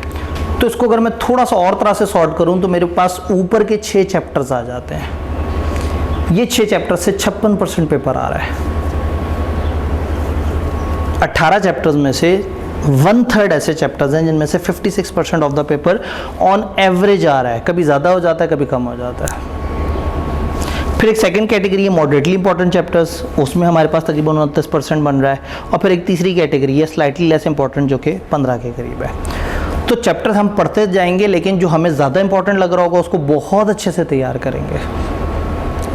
तो इसको अगर मैं थोड़ा सा और तरह से सॉर्ट करूं तो मेरे पास ऊपर के 6 चैप्टर्स आ जाते हैं। ये 6 चैप्टर से 56% पेपर आ रहा है। 18 चैप्टर्स में से 1/3 ऐसे चैप्टर्स हैं जिनमें से 56% of the paper on average आ रहा है। कभी ज़्यादा हो जाता है, कभी कम हो जाता है। फिर एक सेकंड कैटेगरी है मॉडरेटली इंपॉर्टेंट चैप्टर्स, उसमें हमारे पास तकरीबन 29% बन रहा है। और फिर एक तीसरी कैटेगरी है स्लाइटली लेस इंपॉर्टेंट, जो कि 15 के करीब है। तो चैप्टर्स हम पढ़ते जाएंगे, लेकिन जो हमें ज़्यादा इंपॉर्टेंट लग रहा होगा उसको बहुत अच्छे से तैयार करेंगे।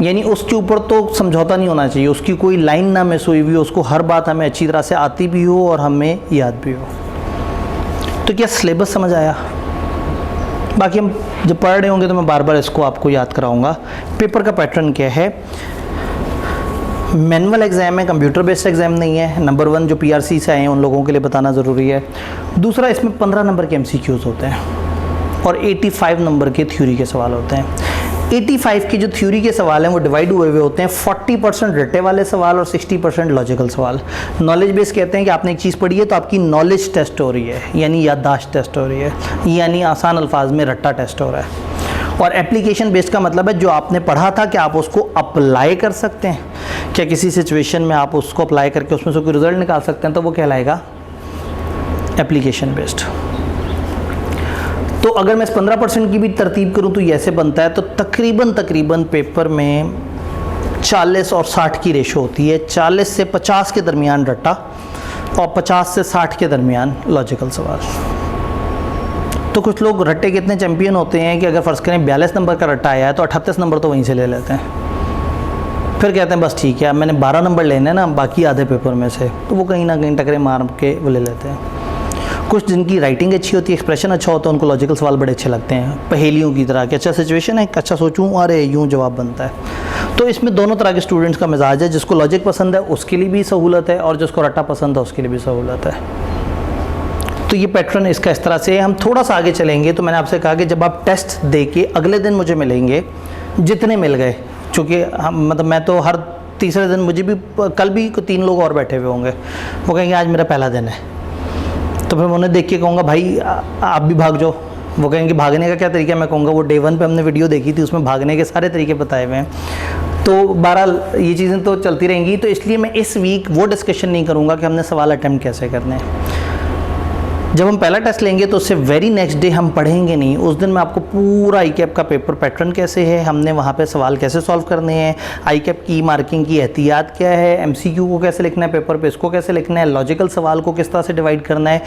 यानी उसके ऊपर तो समझौता नहीं होना चाहिए, उसकी कोई लाइन ना मिस हुई हुई, उसको हर बात हमें अच्छी तरह से आती भी हो और हमें याद भी हो। तो क्या सिलेबस समझ आया? बाकी हम जब पढ़ रहे होंगे तो मैं बार बार इसको आपको याद कराऊंगा। पेपर का पैटर्न क्या है? मैनुअल एग्ज़ाम है, कंप्यूटर बेस्ड एग्ज़ाम नहीं है। नंबर 1 जो PRC से आए हैं उन लोगों के लिए बताना ज़रूरी है। दूसरा, इसमें 15 नंबर के MCQs होते हैं और 85 नंबर के थ्योरी के सवाल होते हैं। 85 के जो थ्योरी के सवाल हैं वो डिवाइड हुए हुए होते हैं 40% रटे वाले सवाल और 60% लॉजिकल सवाल। नॉलेज बेस कहते हैं कि आपने एक चीज़ पढ़ी है तो आपकी नॉलेज टेस्ट हो रही है, यानी याददाश्त टेस्ट हो रही है, यानी आसान अल्फाज में रट्टा टेस्ट हो रहा है। और एप्लीकेशन बेस्ड का मतलब है जो आपने पढ़ा था कि आप उसको अप्लाई कर सकते हैं, क्या किसी सिचुएशन में आप उसको अप्लाई करके उसमें से कोई रिजल्ट निकाल सकते हैं, तो वो कहलाएगा एप्लीकेशन बेस्ड। तो अगर मैं इस 15% की भी तरतीब करूं तो ये ऐसे बनता है। तो तकरीबन पेपर में 40 और 60 की रेशो होती है। 40 से 50 के दरमियान रट्टा और 50 से 60 के दरमियान लॉजिकल सवाल। तो कुछ लोग रट्टे के इतने चैंपियन होते हैं कि अगर फ़र्ज़ करें 42 नंबर का रट्टा आया है तो 38 नंबर तो वहीं से ले लेते हैं। फिर कहते हैं बस ठीक है, अब मैंने 12 नंबर लेने हैं ना बाकी आधे पेपर में से, तो वो कहीं ना कहीं टकरे मार के वो ले लेते हैं। कुछ जिनकी राइटिंग अच्छी होती है, एक्सप्रेशन अच्छा होता है, उनको लॉजिकल सवाल बड़े अच्छे लगते हैं, पहेलियों की तरह कि अच्छा सिचुएशन है, अच्छा सोचूं, अरे यूँ जवाब बनता है। तो इसमें दोनों तरह के स्टूडेंट्स का मिजाज है। जिसको लॉजिक पसंद है उसके लिए भी सहूलत है और जिसको रट्टा पसंद है उसके लिए भी सहूलत है। तो ये पैटर्न इसका इस तरह से है। हम थोड़ा सा आगे चलेंगे तो मैंने आपसे कहा कि जब आप टेस्ट दे के अगले दिन मुझे मिलेंगे, जितने मिल गए चूँकि हम मतलब मैं तो हर तीसरे दिन मुझे भी, कल भी 3 लोग और बैठे हुए होंगे, वो कहेंगे आज मेरा पहला दिन है, तो फिर मैं उन्हें देख के कहूँगा भाई आप भी भाग जाओ। वो कहेंगे भागने का क्या तरीका है, मैं कहूँगा वो Day 1 पे हमने वीडियो देखी थी, उसमें भागने के सारे तरीके बताए हुए हैं। तो बहरहाल ये चीज़ें तो चलती रहेंगी, तो इसलिए मैं इस वीक वो डिस्कशन नहीं करूँगा कि हमने सवाल अटैम्प्ट कैसे करने हैं। जब हम पहला टेस्ट लेंगे तो उससे वेरी नेक्स्ट डे हम पढ़ेंगे नहीं, उस दिन मैं आपको पूरा ICAP का पेपर पैटर्न कैसे है, हमने वहाँ पे सवाल कैसे सॉल्व करने हैं, ICAP की मार्किंग की एहतियात क्या है, MCQ को कैसे लिखना है पेपर पे, इसको कैसे लिखना है, लॉजिकल सवाल को किस तरह से डिवाइड करना है,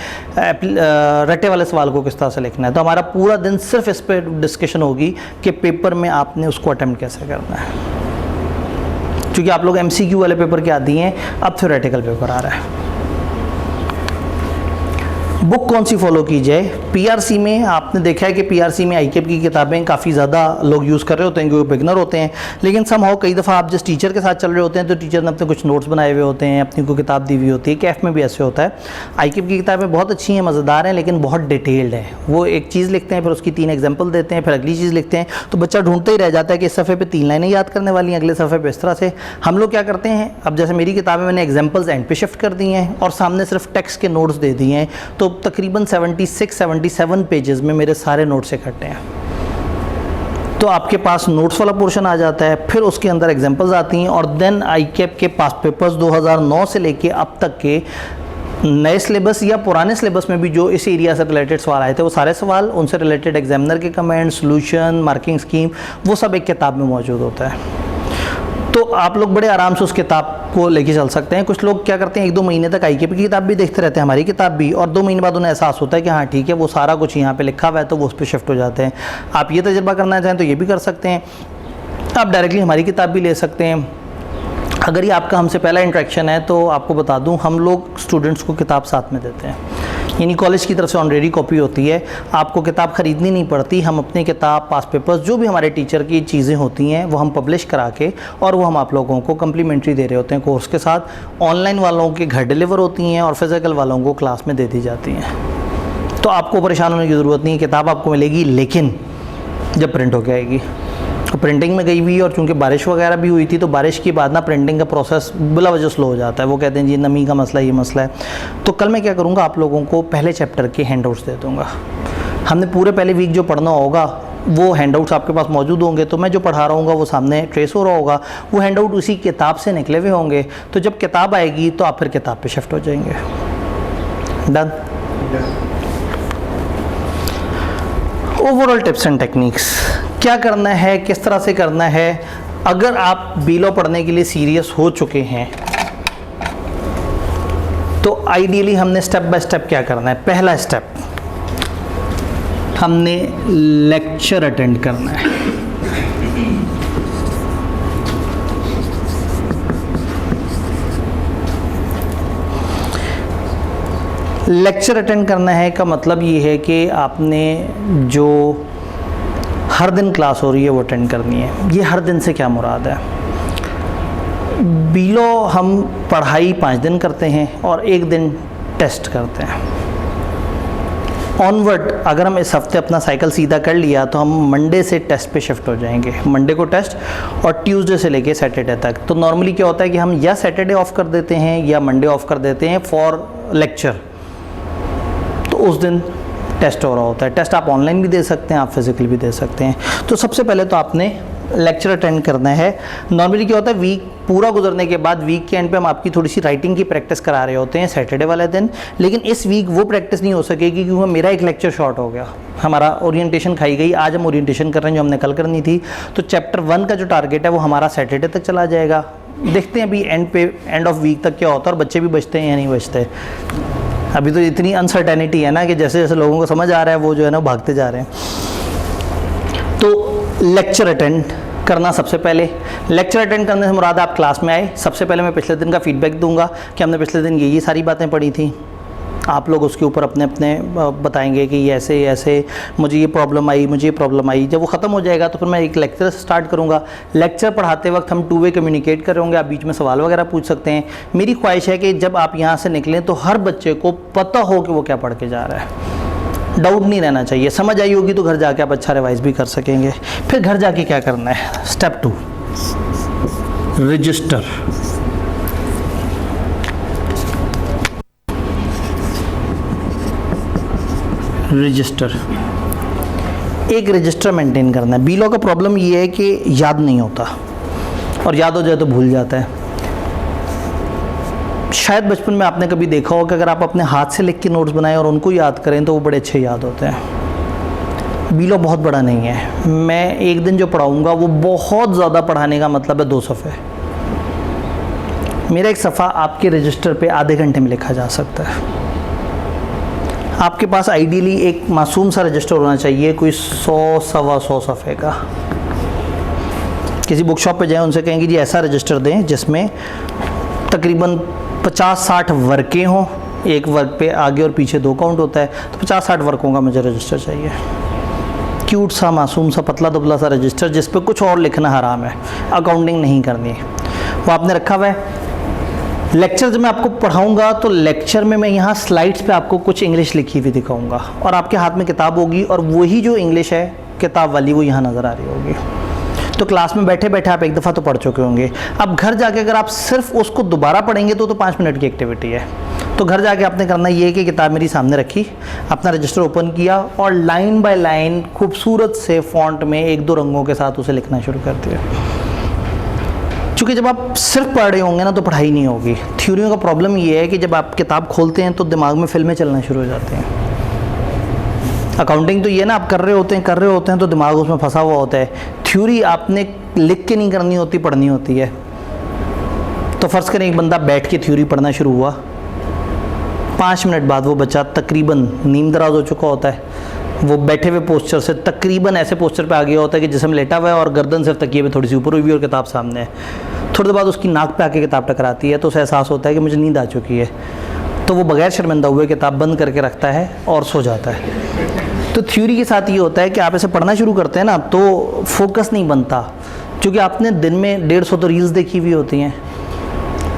रट्टे वाले सवाल को किस तरह से लिखना है। तो हमारा पूरा दिन सिर्फ इस पर डिस्कशन होगी कि पेपर में आपने उसको अटैम्प्ट कैसे करना है, क्योंकि आप लोग MCQ वाले पेपर के आदी हैं, अब थ्योरेटिकल पेपर आ रहा है। बुक कौन सी फॉलो की जाए? PRC में आपने देखा है कि PRC में ICAP की किताबें काफ़ी ज़्यादा लोग यूज़ कर रहे होते हैं क्योंकि बिगनर होते हैं, लेकिन समहाउ कई दफ़ा आप जिस टीचर के साथ चल रहे होते हैं तो टीचर ने अपने कुछ नोट्स बनाए हुए होते हैं, अपनी को किताब दी हुई होती है। CAF में भी ऐसे होता है। ICAP की किताबें बहुत अच्छी हैं, मज़ेदार हैं, लेकिन बहुत डिटेल्ड है। वो एक चीज़ लिखते हैं, फिर उसकी 3 एग्जाम्पल देते हैं, फिर अगली चीज़ लिखते हैं, तो बच्चा ढूंढते ही रह जाता है कि इस सफ़े पर 3 लाइनें याद करने वाली हैं, अगले सफ़े पर इस तरह से। हम लोग क्या करते हैं, अब जैसे मेरी किताबें मैंने एग्जाम्पल्स एंड पे शिफ्ट कर दी हैं और सामने सिर्फ टेक्स्ट के नोट्स दे दिए हैं, तो तकरीबन 76-77 पेजेस में मेरे सारे नोट्स इकट्ठे हैं। तो आपके पास नोट्स वाला पोर्शन आ जाता है, फिर उसके अंदर एग्जांपल्स आती हैं, और देन ICAP के पास पेपर्स 2009 से लेके अब तक के नए सिलेबस या पुराने सिलेबस में भी जो इस एरिया से रिलेटेड सवाल आए थे, वो सारे सवाल, उनसे रिलेटेड एग्जामिनर के कमेंट, सोल्यूशन, मार्किंग स्कीम, वो सब एक किताब में मौजूद होता है। तो आप लोग बड़े आराम से उस किताब को लेके चल सकते हैं। कुछ लोग क्या करते हैं, 1-2 महीने तक ICAP की किताब भी देखते रहते हैं, हमारी किताब भी, और 2 महीने बाद उन्हें एहसास होता है कि हाँ ठीक है वो सारा कुछ यहाँ पे लिखा हुआ है, तो वो उस पर शिफ्ट हो जाते हैं। आप ये तजर्बा करना चाहें तो ये भी कर सकते हैं, आप डायरेक्टली हमारी किताब भी ले सकते हैं। अगर ये आपका हमसे पहला इंटरेक्शन है तो आपको बता दूं, हम लोग स्टूडेंट्स को किताब साथ में देते हैं, यानी कॉलेज की तरफ से ऑलरेडी कॉपी होती है, आपको किताब ख़रीदनी नहीं पड़ती। हम अपनी किताब, पास पेपर्स, जो भी हमारे टीचर की चीज़ें होती हैं वो हम पब्लिश करा के, और वो हम आप लोगों को कम्प्लीमेंट्री दे रहे होते हैं कोर्स के साथ। ऑनलाइन वालों के घर डिलीवर होती हैं और फिज़िकल वालों को क्लास में दे दी जाती हैं। तो आपको परेशान होने की ज़रूरत नहीं है, किताब आपको मिलेगी, लेकिन जब प्रिंट होकर आएगी। तो प्रिंटिंग में गई हुई, और चूँकि बारिश वगैरह भी हुई थी तो बारिश के बाद ना प्रिंटिंग का प्रोसेस बिला वजह स्लो हो जाता है। वो कहते हैं जी नमी का मसला, ये मसला है। तो कल मैं क्या करूँगा, आप लोगों को पहले चैप्टर के हैंडआउट्स दे दूँगा। हमने पूरे पहले वीक जो पढ़ना होगा वो हैंडआउट्स आपके पास मौजूद होंगे, तो मैं जो पढ़ा रहा हूँ वो सामने ट्रेस हो रहा होगा, वो हैंडआउट उसी किताब से निकले हुए होंगे। तो जब किताब आएगी तो आप फिर किताब पे शिफ्ट हो जाएंगे। Done. Overall tips and techniques, क्या करना है, किस तरह से करना है। अगर आप बीलो पढ़ने के लिए सीरियस हो चुके हैं तो आइडियली हमने स्टेप बाय स्टेप क्या करना है। पहला स्टेप, हमने लेक्चर अटेंड करना है। लेक्चर अटेंड करना है का मतलब ये है कि आपने जो हर दिन क्लास हो रही है वो अटेंड करनी है। ये हर दिन से क्या मुराद है, बीलो हम पढ़ाई 5 दिन करते हैं और 1 दिन टेस्ट करते हैं। ऑनवर्ड अगर हम इस हफ्ते अपना साइकिल सीधा कर लिया तो हम मंडे से टेस्ट पे शिफ्ट हो जाएंगे। मंडे को टेस्ट और ट्यूसडे से लेके सैटरडे तक। तो नॉर्मली क्या होता है कि हम या सैटरडे ऑफ कर देते हैं या मंडे ऑफ कर देते हैं फॉर लेक्चर, तो उस दिन टेस्ट हो रहा होता है। टेस्ट आप ऑनलाइन भी दे सकते हैं, आप फिजिकल भी दे सकते हैं। तो सबसे पहले तो आपने लेक्चर अटेंड करना है। नॉर्मली क्या होता है, वीक पूरा गुजरने के बाद वीक के एंड पे हम आपकी थोड़ी सी राइटिंग की प्रैक्टिस करा रहे होते हैं सैटरडे वाले दिन, लेकिन इस वीक वो प्रैक्टिस नहीं हो सकेगी क्योंकि मेरा एक लेक्चर शॉर्ट हो गया, हमारा ओरिएंटेशन खाई गई। आज हम ओरिएंटेशन कर रहे हैं जो हमने कल करनी थी, तो चैप्टर 1 का जो टारगेट है वो हमारा सैटरडे तक चला जाएगा। देखते हैं अभी एंड ऑफ वीक तक क्या होता है और बच्चे भी बचते हैं या नहीं बचते। अभी तो इतनी अनसर्टेनिटी है ना कि जैसे जैसे लोगों को समझ आ रहा है वो जो है ना भागते जा रहे हैं। तो लेक्चर अटेंड करना सबसे पहले। लेक्चर अटेंड करने से मुराद आप क्लास में आए, सबसे पहले मैं पिछले दिन का फीडबैक दूंगा कि हमने पिछले दिन ये सारी बातें पढ़ी थी। आप लोग उसके ऊपर अपने अपने बताएंगे कि ऐसे ऐसे मुझे ये प्रॉब्लम आई, मुझे ये प्रॉब्लम आई। जब वो ख़त्म हो जाएगा तो फिर मैं एक लेक्चर स्टार्ट करूँगा। लेक्चर पढ़ाते वक्त हम 2 वे कम्युनिकेट कर रहे होंगे, आप बीच में सवाल वगैरह पूछ सकते हैं। मेरी ख्वाहिश है कि जब आप यहाँ से निकलें तो हर बच्चे को पता हो कि वो क्या पढ़ के जा रहा है, डाउट नहीं रहना चाहिए। समझ आई होगी तो घर जाके आप अच्छा रिवाइज भी कर सकेंगे। फिर घर जाके क्या करना है, स्टेप 2 रजिस्टर। रजिस्टर, एक रजिस्टर मेंटेन करना है। बीलॉ का प्रॉब्लम ये है कि याद नहीं होता, और याद हो जाए तो भूल जाता है। शायद बचपन में आपने कभी देखा हो कि अगर आप अपने हाथ से लिख के नोट्स बनाएं और उनको याद करें तो वो बड़े अच्छे याद होते हैं। बीलॉ बहुत बड़ा नहीं है, मैं एक दिन जो पढ़ाऊँगा वो बहुत ज़्यादा पढ़ाने का मतलब है 2 सफ़े। मेरा एक सफ़ा आपके रजिस्टर पे आधे घंटे में लिखा जा सकता है। आपके पास आइडियली एक मासूम सा रजिस्टर होना चाहिए, कोई 100 सवा 100 सफ़े का। किसी बुक शॉप पे जाएं, उनसे कहेंगे जी ऐसा रजिस्टर दें जिसमें तकरीबन 50-60 वर्कें हों, एक वर्क पे आगे और पीछे 2 काउंट होता है, तो 50-60 वर्कों का मुझे रजिस्टर चाहिए। क्यूट सा, मासूम सा, पतला दुबला सा रजिस्टर जिस पे कुछ और लिखना हराम है, अकाउंटिंग नहीं करनी है, वो आपने रखा हुआ है। लेक्चर जब मैं आपको पढ़ाऊंगा तो लेक्चर में मैं यहाँ स्लाइड्स पे आपको कुछ इंग्लिश लिखी हुई दिखाऊंगा, और आपके हाथ में किताब होगी और वही जो इंग्लिश है किताब वाली वो यहाँ नज़र आ रही होगी। तो क्लास में बैठे बैठे आप एक दफ़ा तो पढ़ चुके होंगे। अब घर जाके अगर आप सिर्फ उसको दोबारा पढ़ेंगे तो 5 मिनट की एक्टिविटी है। तो घर जाके आपने करना ये है कि किताब मेरी सामने रखी, अपना रजिस्टर ओपन किया और लाइन बाय लाइन खूबसूरत से फॉन्ट में 1-2 रंगों के साथ उसे लिखना शुरू कर दिया। क्योंकि जब आप सिर्फ पढ़ रहे होंगे ना तो पढ़ाई नहीं होगी। थ्योरियों का प्रॉब्लम ये है कि जब आप किताब खोलते हैं तो दिमाग में फिल्में चलना शुरू हो जाते हैं। अकाउंटिंग तो ये ना, आप कर रहे होते हैं तो दिमाग उसमें फंसा हुआ होता है। थ्योरी आपने लिख के नहीं करनी होती, पढ़नी होती है। तो फ़र्ज़ करें एक बंदा बैठ के थ्योरी पढ़ना शुरू हुआ, 5 मिनट बाद वो बच्चा तकरीबन नींद दराज हो चुका होता है, वो बैठे हुए पोस्चर से तकरीबन ऐसे पोस्चर पे आ गया होता है कि जिसमें लेटा हुआ है और गर्दन सिर्फ तकिए पे थोड़ी सी ऊपर हुई हुई और किताब सामने है। थोड़ी देर बाद उसकी नाक पे आके किताब टकराती है तो उसे एहसास होता है कि मुझे नींद आ चुकी है, तो वो बगैर शर्मिंदा हुए किताब बंद करके रखता है और सो जाता है। तो थ्योरी के साथ ये होता है कि आप ऐसे पढ़ना शुरू करते हैं ना तो फोकस नहीं बनता, क्योंकि आपने दिन में 150 तो रील्स देखी हुई होती हैं,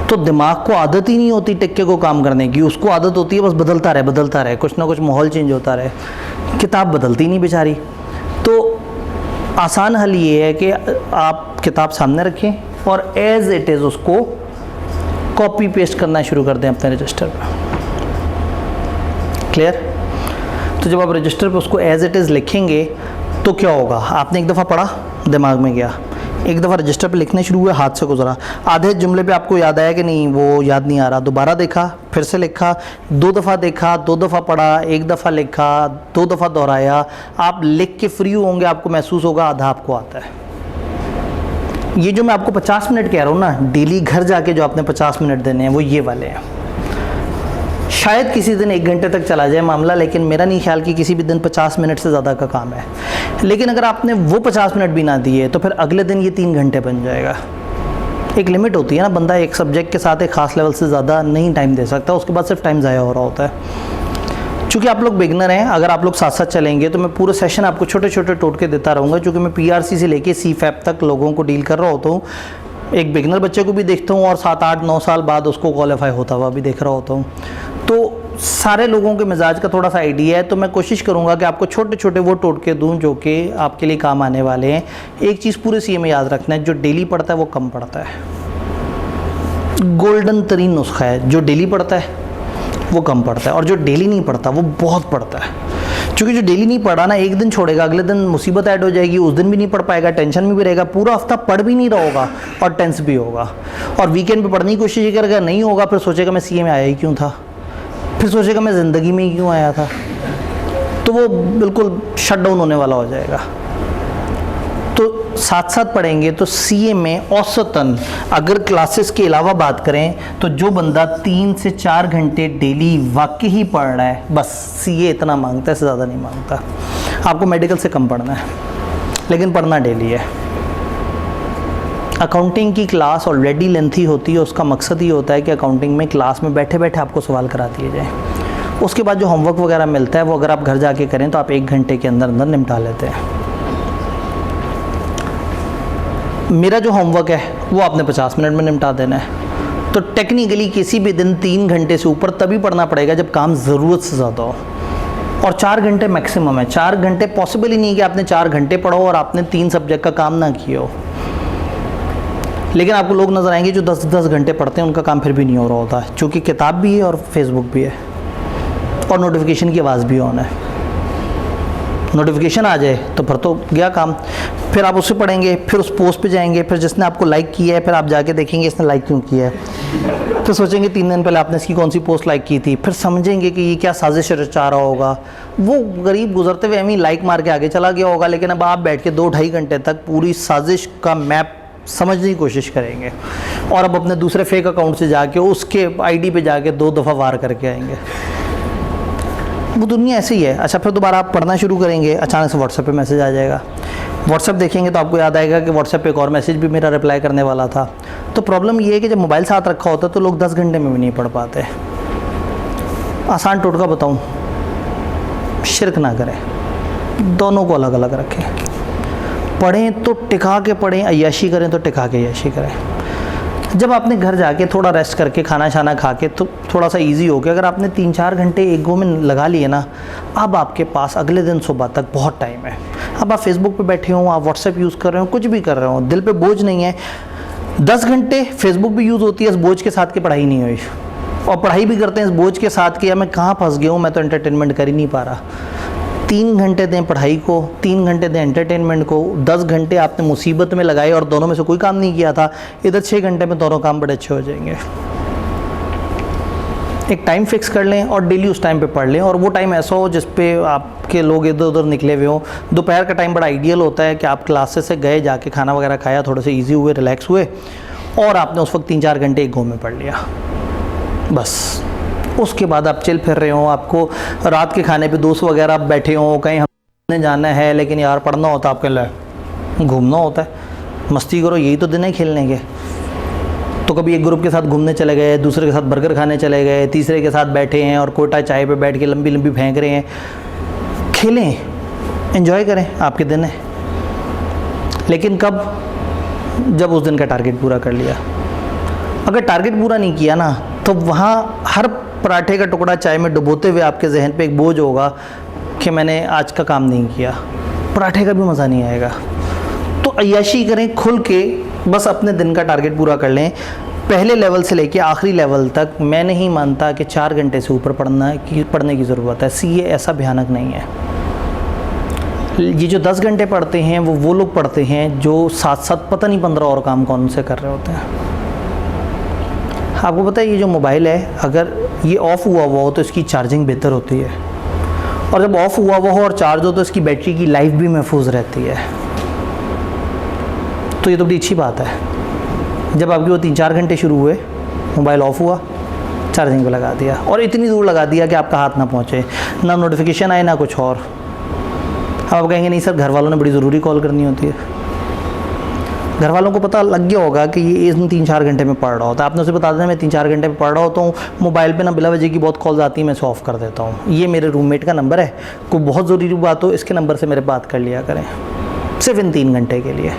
तो दिमाग को आदत ही नहीं होती टिक्के को काम करने की। उसको आदत होती है बस बदलता रहे, कुछ ना कुछ माहौल चेंज होता रहे, किताब बदलती नहीं बेचारी। तो आसान हल ये है कि आप किताब सामने रखें और एज इट इज़ उसको कॉपी पेस्ट करना शुरू कर दें अपने रजिस्टर पर। क्लियर? तो जब आप रजिस्टर पे उसको एज इट इज़ लिखेंगे तो क्या होगा, आपने एक दफ़ा पढ़ा, दिमाग में गया, एक दफ़ा रजिस्टर पे लिखने शुरू हुए, हाथ से गुजरा, आधे जुमले पे आपको याद आया कि नहीं वो याद नहीं आ रहा, दोबारा देखा, फिर से लिखा, 2 दफ़ा देखा, 2 दफ़ा पढ़ा, 1 दफ़ा लिखा, 2 दफ़ा दोहराया, आप लिख के फ्री होंगे, आपको महसूस होगा आधा आपको आता है। ये जो मैं आपको 50 मिनट कह रहा हूँ ना, डेली घर जाके जो आपने 50 मिनट देने हैं वो ये वाले हैं। शायद किसी दिन 1 घंटे तक चला जाए मामला, लेकिन मेरा नहीं ख्याल कि किसी भी दिन 50 मिनट से ज़्यादा का काम है। लेकिन अगर आपने वो 50 मिनट भी ना दिए तो फिर अगले दिन ये 3 घंटे बन जाएगा। एक लिमिट होती है ना, बंदा एक सब्जेक्ट के साथ एक ख़ास लेवल से ज़्यादा नहीं टाइम दे सकता, उसके बाद सिर्फ टाइम ज़ाया हो रहा होता है। चूँकि आप लोग बिगनर हैं, अगर आप लोग साथ साथ चलेंगे तो मैं पूरे सेशन आपको छोटे छोटे टोटके देता रहूँगा, क्योंकि मैं PRC से लेके CFAP तक लोगों को डील कर रहा होता हूँ। एक बिगनर बच्चे को भी देखता हूँ और 7, 8, 9 साल बाद उसको क्वालिफाई होता हुआ भी देख रहा होता हूँ। तो सारे लोगों के मिजाज का थोड़ा सा आइडिया है, तो मैं कोशिश करूंगा कि आपको छोटे छोटे वो टोटके दूं जो कि आपके लिए काम आने वाले हैं। एक चीज़ पूरे CA में याद रखना है, जो डेली पढ़ता है वो कम पढ़ता है। गोल्डन तरीन नुस्खा है, जो डेली पढ़ता है वो कम पढ़ता है और जो डेली नहीं पढ़ता वो बहुत पढ़ता है। क्योंकि जो डेली नहीं पढ़ा ना, एक दिन छोड़ेगा, अगले दिन मुसीबत ऐड हो जाएगी, उस दिन भी नहीं पढ़ पाएगा, टेंशन में भी रहेगा, पूरा हफ्ता पढ़ भी नहीं रहा होगा और टेंस भी होगा। और वीकेंड पे पढ़ने की कोशिश करेगा, नहीं होगा, फिर सोचेगा मैं CA में आया ही क्यों था, फिर सोचेगा मैं ज़िंदगी में ही क्यों आया था, तो वो बिल्कुल शट डाउन होने वाला हो जाएगा। तो साथ साथ पढ़ेंगे तो CA में औसतन अगर क्लासेस के अलावा बात करें तो जो बंदा 3 से 4 घंटे डेली वाकई ही पढ़ रहा है, बस CA इतना मांगता है, इससे ज़्यादा नहीं मांगता। आपको मेडिकल से कम पढ़ना है, लेकिन पढ़ना डेली है। अकाउंटिंग की क्लास ऑलरेडी लेंथी होती है, उसका मकसद ही होता है कि अकाउंटिंग में क्लास में बैठे बैठे आपको सवाल करा दिए जाए। उसके बाद जो होमवर्क वगैरह मिलता है वो अगर आप घर जाके करें तो आप 1 घंटे के अंदर अंदर निपटा लेते हैं। मेरा जो होमवर्क है वो आपने 50 मिनट में निपटा देना है। तो टेक्निकली किसी भी दिन 3 घंटे से ऊपर तभी पढ़ना पड़ेगा जब काम ज़रूरत से ज़्यादा हो, और 4 घंटे मैक्सिमम है। 4 घंटे पॉसिबल ही नहीं कि आपने 4 घंटे पढ़ो और आपने 3 सब्जेक्ट का काम ना किया हो। लेकिन आपको लोग नज़र आएंगे जो 10-10 घंटे पढ़ते हैं, उनका काम फिर भी नहीं हो रहा होता है, क्योंकि किताब भी है और फेसबुक भी है और नोटिफिकेशन की आवाज़ भी ऑन है। नोटिफिकेशन आ जाए तो फिर तो गया काम। फिर आप उससे पढ़ेंगे, फिर उस पोस्ट पे जाएंगे, फिर जिसने आपको लाइक किया है फिर आप जाके देखेंगे इसने लाइक क्यों किया है, तो सोचेंगे 3 दिन पहले आपने इसकी कौन सी पोस्ट लाइक की थी, फिर समझेंगे कि ये क्या साजिश रचा रहा होगा। वो गरीब गुजरते हुए हमें लाइक मार के आगे चला गया होगा, लेकिन अब आप बैठ के 2-2.5 घंटे तक पूरी साजिश का मैप समझने की कोशिश करेंगे और अब अपने दूसरे फेक अकाउंट से जाके उसके आईडी पे जाके 2 दफ़ा वार करके आएंगे। वो दुनिया ऐसी ही है। अच्छा, फिर दोबारा आप पढ़ना शुरू करेंगे, अचानक से व्हाट्सएप पे मैसेज आ जाएगा। व्हाट्सएप देखेंगे तो आपको याद आएगा कि व्हाट्सएप पे एक और मैसेज भी मेरा रिप्लाई करने वाला था। तो प्रॉब्लम ये है कि जब मोबाइल साथ रखा होता है तो लोग 10 घंटे में भी नहीं पढ़ पाते। आसान टोटका बताऊं, शिरक ना करें, दोनों को अलग अलग रखें। पढ़ें तो टिका के पढ़ें, अय्याशी करें तो टिका के अय्याशी करें। जब आपने घर जाके थोड़ा रेस्ट करके खाना शाना खा के तो थोड़ा सा इजी हो गया। अगर आपने 3-4 घंटे एक गो में लगा लिए ना, अब आपके पास अगले दिन सुबह तक बहुत टाइम है। अब आप फेसबुक पे बैठे हो, आप व्हाट्सएप यूज़ कर रहे हो, कुछ भी कर रहे हो, दिल पे बोझ नहीं है। 10 घंटे फेसबुक भी यूज़ होती है, इस बोझ के साथ की पढ़ाई नहीं हुई, और पढ़ाई भी करते हैं इस बोझ के साथ कि मैं कहाँ फंस गया हूँ, मैं तो एंटरटेनमेंट कर ही नहीं पा रहा। 3 घंटे दें पढ़ाई को, 3 घंटे दें एंटरटेनमेंट को। 10 घंटे आपने मुसीबत में लगाए और दोनों में से कोई काम नहीं किया था, इधर 6 घंटे में दोनों काम बड़े अच्छे हो जाएंगे। एक टाइम फिक्स कर लें और डेली उस टाइम पे पढ़ लें, और वो टाइम ऐसा हो जिस पे आपके लोग इधर उधर निकले हुए हों। दोपहर का टाइम बड़ा आइडियल होता है कि आप क्लासेस से गए, जाके खाना वगैरह खाया, थोड़े से ईजी हुए, रिलैक्स हुए, और आपने उस वक्त 3-4 घंटे एक घो में पढ़ लिया, बस। उसके बाद आप चिल फिर रहे हो, आपको रात के खाने पे दोस्त वगैरह बैठे हो, कहीं हमने जाना है लेकिन यार पढ़ना होता है, आपके लिए घूमना होता है, मस्ती करो, यही तो दिन है खेलने के। तो कभी एक ग्रुप के साथ घूमने चले गए, दूसरे के साथ बर्गर खाने चले गए, तीसरे के साथ बैठे हैं और कोटा चाय पे बैठ के लंबी लंबी फेंक रहे हैं। खेलें, एंजॉय करें, आपके दिन है। लेकिन कब? जब उस दिन का टारगेट पूरा कर लिया। अगर टारगेट पूरा नहीं किया ना, तो वहाँ हर पराठे का टुकड़ा चाय में डुबोते हुए आपके जहन पे एक बोझ होगा कि मैंने आज का काम नहीं किया। पराठे का भी मज़ा नहीं आएगा। तो अय्याशी करें खुल के, बस अपने दिन का टारगेट पूरा कर लें। पहले लेवल से लेके आखिरी लेवल तक मैं नहीं मानता कि 4 घंटे से ऊपर पढ़ने की ज़रूरत है। सीए ऐसा भयानक नहीं है। ये जो 10 घंटे पढ़ते हैं वो लोग पढ़ते हैं जो साथ साथ पता नहीं 15 और काम कौन से कर रहे होते हैं। आपको पता है ये जो मोबाइल है, अगर ये ऑफ़ हुआ हो तो इसकी चार्जिंग बेहतर होती है, और जब ऑफ़ हुआ हो और चार्ज हो तो इसकी बैटरी की लाइफ भी महफूज रहती है। तो ये तो बड़ी अच्छी बात है। जब आपके वो 3-4 घंटे शुरू हुए, मोबाइल ऑफ़ हुआ, चार्जिंग पे लगा दिया, और इतनी दूर लगा दिया कि आपका हाथ ना पहुँचे, ना नोटिफिकेशन आए ना कुछ और। आप कहेंगे नहीं सर, घर वालों ने बड़ी ज़रूरी कॉल करनी होती है। घर वालों को पता लग गया होगा कि ये इन 3-4 घंटे में पढ़ रहा होता है, आपने उसे बता देना मैं 3-4 घंटे में पढ़ रहा होता हूँ, मोबाइल पे ना बिला वजह की बहुत कॉल्स आती हैं, मैं इसे ऑफ़ कर देता हूँ। ये मेरे रूममेट का नंबर है, कोई बहुत ज़रूरी बात हो इसके नंबर से मेरे बात कर लिया करें, सिर्फ इन 3 घंटे के लिए।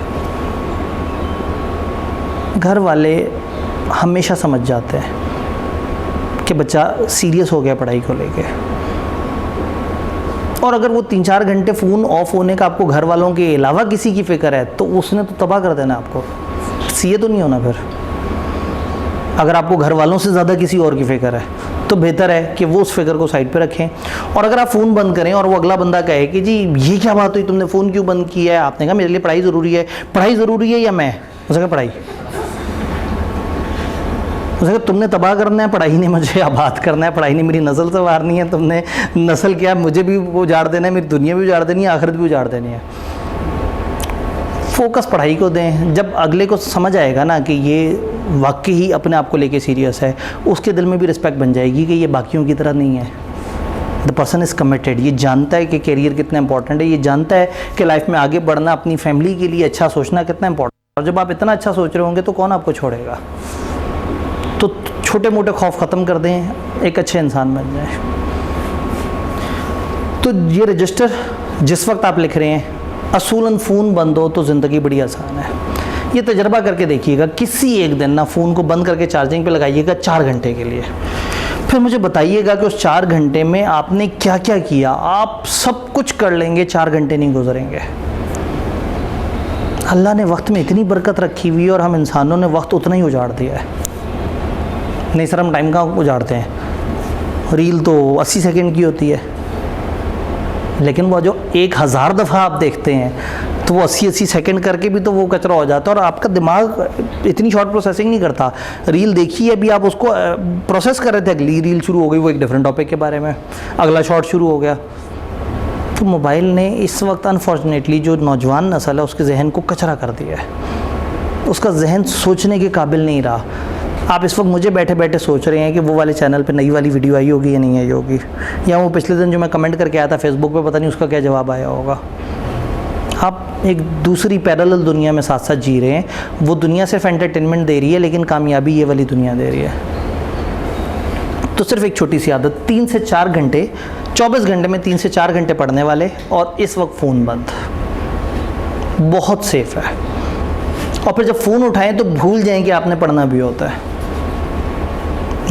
घर वाले हमेशा समझ जाते हैं कि बच्चा सीरियस हो गया पढ़ाई को लेके, और अगर वो 3-4 घंटे फ़ोन ऑफ होने का आपको घर वालों के अलावा किसी की फ़िक्र है तो उसने तो तबाह कर देना आपको। सीए तो नहीं होना फिर। अगर आपको घर वालों से ज़्यादा किसी और की फ़िक्र है तो बेहतर है कि वो उस फिक्र को साइड पे रखें। और अगर आप फ़ोन बंद करें और वो अगला बंदा कहे कि जी ये क्या बात हुई, तुमने फ़ोन क्यों बंद किया है, आपने कहा मेरे लिए पढ़ाई ज़रूरी है। पढ़ाई ज़रूरी है या मैं? उसने कहा पढ़ाई। उसने कहा तुमने तबाह करना है, पढ़ाई ने मुझे आबाद करना है, पढ़ाई ने मेरी नस्ल संवारनी है, तुमने नस्ल क्या मुझे भी वो उजाड़ देना है, मेरी दुनिया भी उजाड़ देनी है, आखिरत भी उजाड़ देनी है। फोकस पढ़ाई को दें। जब अगले को समझ आएगा ना कि ये वाकई ही अपने आप को लेके सीरियस है, उसके दिल में भी रिस्पेक्ट बन जाएगी कि ये बाकियों की तरह नहीं है। The person is committed. ये जानता है कि करियर कितना इंपॉर्टेंट है, ये जानता है कि लाइफ में आगे बढ़ना, अपनी फैमिली के लिए अच्छा सोचना कितना इंपॉर्टेंट है। और जब आप इतना अच्छा सोच रहे होंगे तो कौन आपको छोड़ेगा। तो छोटे मोटे खौफ ख़त्म कर दें, एक अच्छे इंसान बन जाए। तो ये रजिस्टर जिस वक्त आप लिख रहे हैं, असूलन फ़ोन बंद हो तो ज़िंदगी बड़ी आसान है। ये तजर्बा करके देखिएगा, किसी एक दिन ना फ़ोन को बंद करके चार्जिंग पे लगाइएगा 4 घंटे के लिए, फिर मुझे बताइएगा कि उस 4 घंटे में आपने क्या क्या किया। आप सब कुछ कर लेंगे, 4 घंटे नहीं गुजरेंगे। अल्लाह ने वक्त में इतनी बरकत रखी हुई है और हम इंसानों ने वक्त उतना ही उजाड़ दिया है। नहीं सर, हम टाइम कहाँ उजाड़ते हैं? रील तो 80 सेकंड की होती है, लेकिन वो जो 1000 दफ़ा आप देखते हैं तो वो 80 सेकंड करके भी तो वो कचरा हो जाता है और आपका दिमाग इतनी शॉर्ट प्रोसेसिंग नहीं करता। रील देखी है, अभी आप उसको प्रोसेस कर रहे थे, अगली रील शुरू हो गई, वो एक डिफरेंट टॉपिक के बारे में, अगला शॉर्ट शुरू हो गया। तो मोबाइल ने इस वक्त अनफॉर्चुनेटली जो नौजवान नस्ल है उसके जहन को कचरा कर दिया है, उसका जहन सोचने के काबिल नहीं रहा। आप इस वक्त मुझे बैठे बैठे सोच रहे हैं कि वो वाले चैनल पे नई वाली वीडियो आई होगी या नहीं आई होगी, या वो पिछले दिन जो मैं कमेंट करके आया था फेसबुक पे, पता नहीं उसका क्या जवाब आया होगा। आप एक दूसरी पैरेलल दुनिया में साथ साथ जी रहे हैं। वो दुनिया सिर्फ एंटरटेनमेंट दे रही है, लेकिन कामयाबी ये वाली दुनिया दे रही है। तो सिर्फ एक छोटी सी आदत, 3 से 4 घंटे, 24 घंटे में 3 से 4 घंटे पढ़ने वाले, और इस वक्त फ़ोन बंद, बहुत सेफ है। और फिर जब फ़ोन उठाएं तो भूल जाएं कि आपने पढ़ना भी होता है।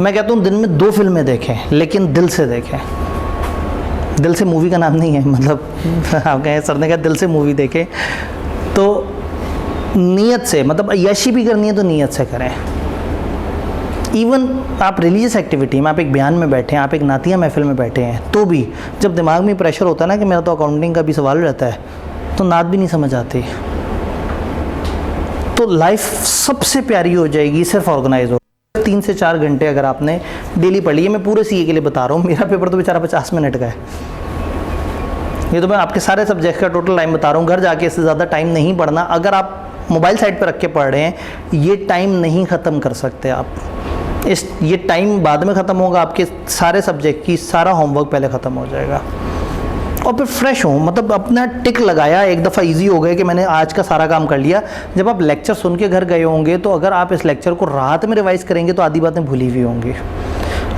मैं कहता हूँ दिन में 2 फिल्में देखें, लेकिन दिल से देखें। दिल से मूवी का नाम नहीं है, मतलब आप कहें सर ने कहा दिल से मूवी देखें, तो नीयत से, मतलब अय्याशी भी करनी है तो नीयत से करें। इवन आप रिलीजियस एक्टिविटी में, आप एक बयान में बैठे हैं, आप एक नातिया महफिल में बैठे हैं, तो भी जब दिमाग में प्रेशर होता है ना कि मेरा तो अकाउंटिंग का भी सवाल रहता है, तो नात भी नहीं समझ आती। तो लाइफ सबसे प्यारी हो जाएगी सिर्फ ऑर्गेनाइज हो। 3 से 4 घंटे अगर आपने डेली पढ़ लिए, मैं पूरे सीए के लिए बता रहा हूँ, मेरा पेपर तो बेचारा 50 मिनट का है, ये तो मैं आपके सारे सब्जेक्ट का टोटल टाइम बता रहा हूँ। घर जाके इससे ज़्यादा टाइम नहीं पढ़ना। अगर आप मोबाइल साइड पर रख के पढ़ रहे हैं, ये टाइम नहीं ख़त्म कर सकते आप। ये टाइम बाद में ख़त्म होगा, आपके सारे सब्जेक्ट की सारा होमवर्क पहले ख़त्म हो जाएगा। और फिर फ्रेश हो, मतलब अपना टिक लगाया, एक दफ़ा इजी हो गया कि मैंने आज का सारा काम कर लिया। जब आप लेक्चर सुन के घर गए होंगे, तो अगर आप इस लेक्चर को रात में रिवाइज़ करेंगे तो आधी बातें भूली हुई होंगी।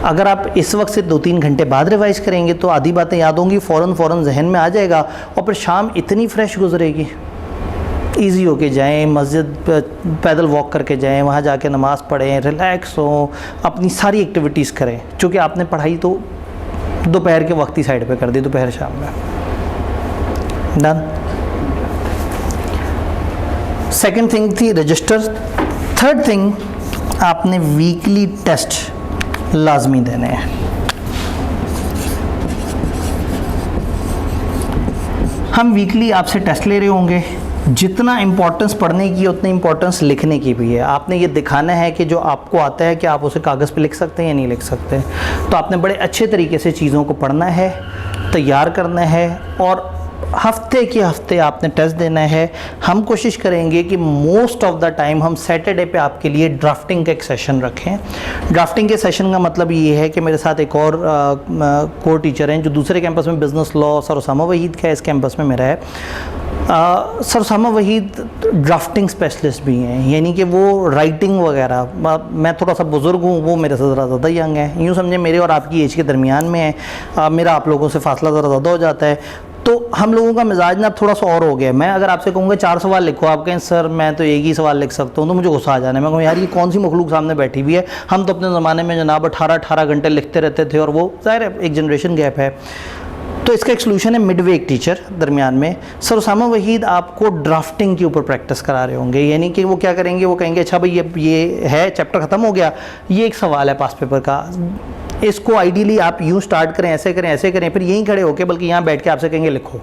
अगर आप इस वक्त से 2-3 घंटे बाद रिवाइज़ करेंगे तो आधी बातें याद होंगी, फ़ौरन जहन में आ जाएगा। और फिर शाम इतनी फ्रेश गुजरेगी, ईज़ी होके जाएं, मस्जिद पैदल वॉक करके जाएं, वहाँ जाके नमाज़ पढ़ें, रिलैक्स हो, अपनी सारी एक्टिविटीज़ करें। चूँकि आपने पढ़ाई तो दोपहर के वक्त ही साइड पे कर दी, दोपहर शाम में डन। सेकंड थिंग थी रजिस्टर। थर्ड थिंग, आपने वीकली टेस्ट लाजमी देने हैं। हम वीकली आपसे टेस्ट ले रहे होंगे। जितना इम्पोर्टेंस पढ़ने की है उतनी इम्पोर्टेंस लिखने की भी है। आपने ये दिखाना है कि जो आपको आता है कि आप उसे कागज़ पे लिख सकते हैं या नहीं लिख सकते। तो आपने बड़े अच्छे तरीके से चीज़ों को पढ़ना है, तैयार करना है, और हफ्ते के हफ्ते आपने टेस्ट देना है। हम कोशिश करेंगे कि मोस्ट ऑफ द टाइम हम सैटरडे पे आपके लिए ड्राफ्टिंग का एक सेशन रखें। ड्राफ्टिंग के सेशन का मतलब ये है कि मेरे साथ एक और कोर टीचर हैं जो दूसरे कैंपस में business law, sir Usama Waheed का इस कैंपस में मेरा है। Sir Usama Waheed drafting specialist भी हैं, यानी कि वो राइटिंग वगैरह, मैं थोड़ा सा बुज़ुर्ग हूँ, वो मेरे से ज़रा ज़्यादा यंग है, यूँ समझे मेरे और आपकी एज के दरमियान में है। मेरा आप लोगों से फासला ज़रा ज़्यादा हो जाता है। तो हम लोगों का मिजाज ना थोड़ा सा और हो गया। मैं अगर आपसे कहूँगा 4 सवाल लिखो, आप कहें सर मैं तो एक ही सवाल लिख सकता हूँ, तो मुझे गुस्सा आ जाना है। मैं कहूँ यार ये कौन सी मखलूक सामने बैठी हुई है। हम तो अपने ज़माने में जनाब 18 घंटे लिखते रहते थे, और वो ज़ाहिर है एक जनरेशन गैप है। तो इसका एक सलूशन है मिडवे एक टीचर दरमियान में। सर उसामा वहीद आपको ड्राफ्टिंग के ऊपर प्रैक्टिस करा रहे होंगे, यानी कि वो क्या करेंगे, वो कहेंगे अच्छा भाई ये है चैप्टर ख़त्म हो गया, ये एक सवाल है पास पेपर का, इसको आइडियली आप यूँ स्टार्ट करें, ऐसे करें, ऐसे करें, फिर यहीं खड़े होके बल्कि यहाँ बैठ के आपसे कहेंगे लिखो।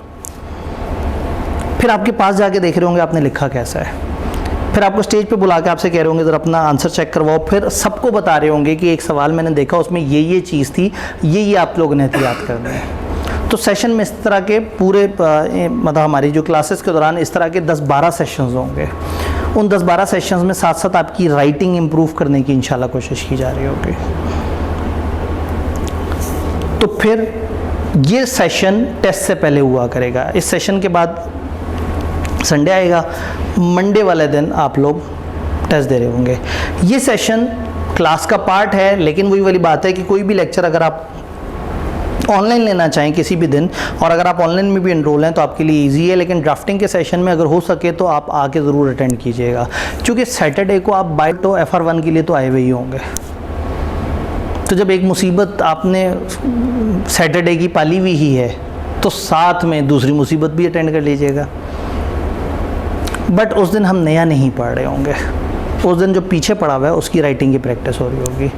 फिर आपके पास जाके देख रहे होंगे आपने लिखा कैसा है। फिर आपको स्टेज पे बुला के आपसे कह रहे होंगे ज़रा अपना आंसर चेक करवाओ। फिर सबको बता रहे होंगे कि एक सवाल मैंने देखा, उसमें ये चीज़ थी, ये आप लोगों ने एहतियात करना है। तो सेशन में इस तरह के पूरे मतलब हमारी जो क्लासेस के दौरान इस तरह के 10-12 सेशंस होंगे। उन 10-12 सेशंस में साथ साथ आपकी राइटिंग इम्प्रूव करने की इंशाल्लाह कोशिश की जा रही होगी। तो फिर ये सेशन टेस्ट से पहले हुआ करेगा। इस सेशन के बाद संडे आएगा, मंडे वाले दिन आप लोग टेस्ट दे रहे होंगे। ये सेशन क्लास का पार्ट है, लेकिन वही वाली बात है कि कोई भी लेक्चर अगर आप ऑनलाइन लेना चाहें किसी भी दिन, और अगर आप ऑनलाइन में भी एनरोल हैं तो आपके लिए इजी है, लेकिन ड्राफ्टिंग के सेशन में अगर हो सके तो आप आके ज़रूर अटेंड कीजिएगा, क्योंकि सैटरडे को आप बाय तो FR1 के लिए तो आए हुए ही होंगे। तो जब एक मुसीबत आपने सैटरडे की पाली हुई ही है, तो साथ में दूसरी मुसीबत भी अटेंड कर लीजिएगा। बट उस दिन हम नया नहीं पढ़ रहे होंगे, उस दिन जो पीछे पड़ा हुआ है उसकी राइटिंग की प्रैक्टिस हो रही होगी।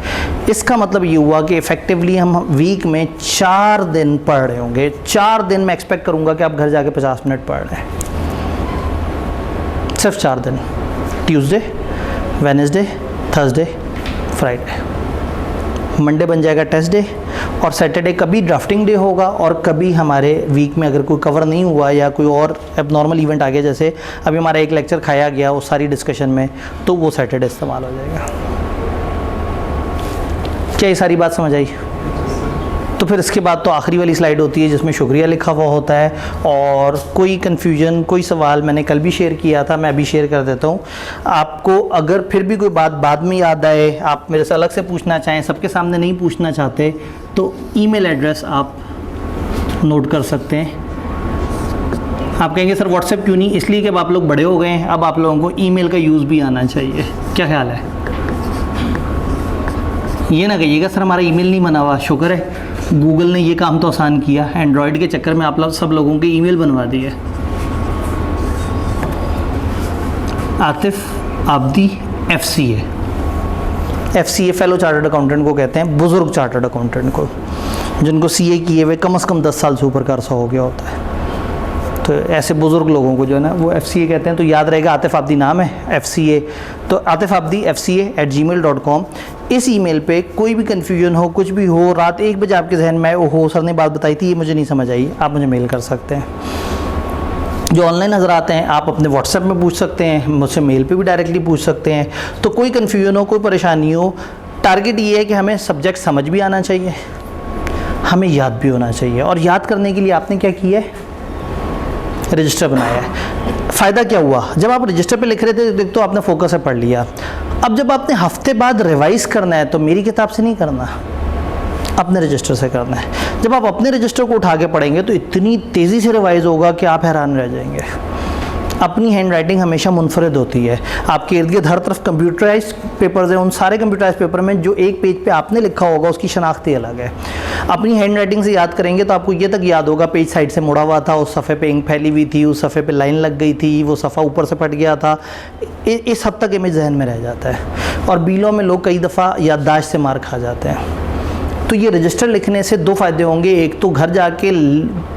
इसका मतलब ये हुआ कि इफ़ेक्टिवली हम वीक में 4 दिन पढ़ रहे होंगे। 4 दिन मैं एक्सपेक्ट करूँगा कि आप घर जाके 50 मिनट पढ़ रहे हैं, सिर्फ 4 दिन, Tuesday, Wednesday, Thursday, Friday. Monday बन जाएगा टेस्ट डे, और सैटरडे कभी ड्राफ्टिंग डे होगा, और कभी हमारे वीक में अगर कोई कवर नहीं हुआ या कोई और एबनॉर्मल इवेंट आ गया, जैसे अभी हमारा एक लेक्चर खाया गया उस सारी डिस्कशन में, तो वो सैटरडे इस्तेमाल हो जाएगा। क्या ये सारी बात समझ आई? तो फिर इसके बाद तो आखिरी वाली स्लाइड होती है जिसमें शुक्रिया लिखा हुआ होता है, और कोई कन्फ्यूजन, कोई सवाल मैंने कल भी शेयर किया था, मैं अभी शेयर कर देता हूँ आपको। अगर फिर भी कोई बात बाद में याद आए, आप मेरे से अलग से पूछना चाहें, सबके सामने नहीं पूछना चाहते, तो ईमेल एड्रेस आप नोट कर सकते हैं। आप कहेंगे सर व्हाट्सएप क्यों नहीं? इसलिए कि अब आप लोग बड़े हो गए हैं, अब आप लोगों को ईमेल का यूज़ भी आना चाहिए। क्या ख्याल है? ये ना कहिएगा सर हमारा ईमेल नहीं बना हुआ। शुक्र है गूगल ने ये काम तो आसान किया, एंड्रॉयड के चक्कर में आप लोग सब लोगों के ईमेल बनवा दिए। Atif Abdi, FCA fellow chartered accountant को कहते हैं, बुजुर्ग चार्टर्ड अकाउंटेंट को, जिनको CA किए हुए कम से कम 10 साल से ऊपर का अरसा हो गया होता है। तो ऐसे बुज़ुर्ग लोगों को जो है ना वो FCA कहते हैं। तो याद रहेगा, आतिफ आब्दी नाम है, FCA। तो आतिफ आब्दी FCA@gmail.com। इस ईमेल पे कोई भी कन्फ्यूजन हो, कुछ भी हो, रात 1 बजे आपके जहन में आए, ओहो सर ने बात बताई थी, ये मुझे नहीं समझ आई, आप मुझे मेल कर सकते हैं। जो ऑनलाइन नज़र आते हैं आप अपने व्हाट्सएप में पूछ सकते हैं, मुझसे मेल पे भी डायरेक्टली पूछ सकते हैं। तो कोई कन्फ्यूजन हो, कोई परेशानी हो, टारगेट ये है कि हमें सब्जेक्ट समझ भी आना चाहिए, हमें याद भी होना चाहिए। और याद करने के लिए आपने क्या किया है? रजिस्टर बनाया है। फ़ायदा क्या हुआ? जब आप रजिस्टर पे लिख रहे थे देख तो आपने फोकस से पढ़ लिया। अब जब आपने हफ्ते बाद रिवाइज करना है तो मेरी किताब से नहीं करना, अपने रजिस्टर से करना है। जब आप अपने रजिस्टर को उठा के पढ़ेंगे तो इतनी तेज़ी से रिवाइज होगा कि आप हैरान रह जाएंगे। अपनी हैंड राइटिंग हमेशा मुनफरद होती है। आपके इर्द गिर्द हर तरफ कंप्यूटराइज पेपर्स हैं, उन सारे कंप्यूटराइज पेपर में जो एक पेज पे आपने लिखा होगा उसकी शनाख्त ही अलग है। अपनी हैंड राइटिंग से याद करेंगे तो आपको ये तक याद होगा पेज साइड से मुड़ा हुआ था, उस सफ़े पे इंक फैली हुई थी, उस सफ़े पे लाइन लग गई थी, वो सफ़ा ऊपर से फट गया था। इस हद तक इमेज जहन में रह जाता है। और बीलों में लोग कई दफ़ा याददाश्त से मार खा जाते हैं। तो ये रजिस्टर लिखने से 2 फ़ायदे होंगे, एक तो घर जाके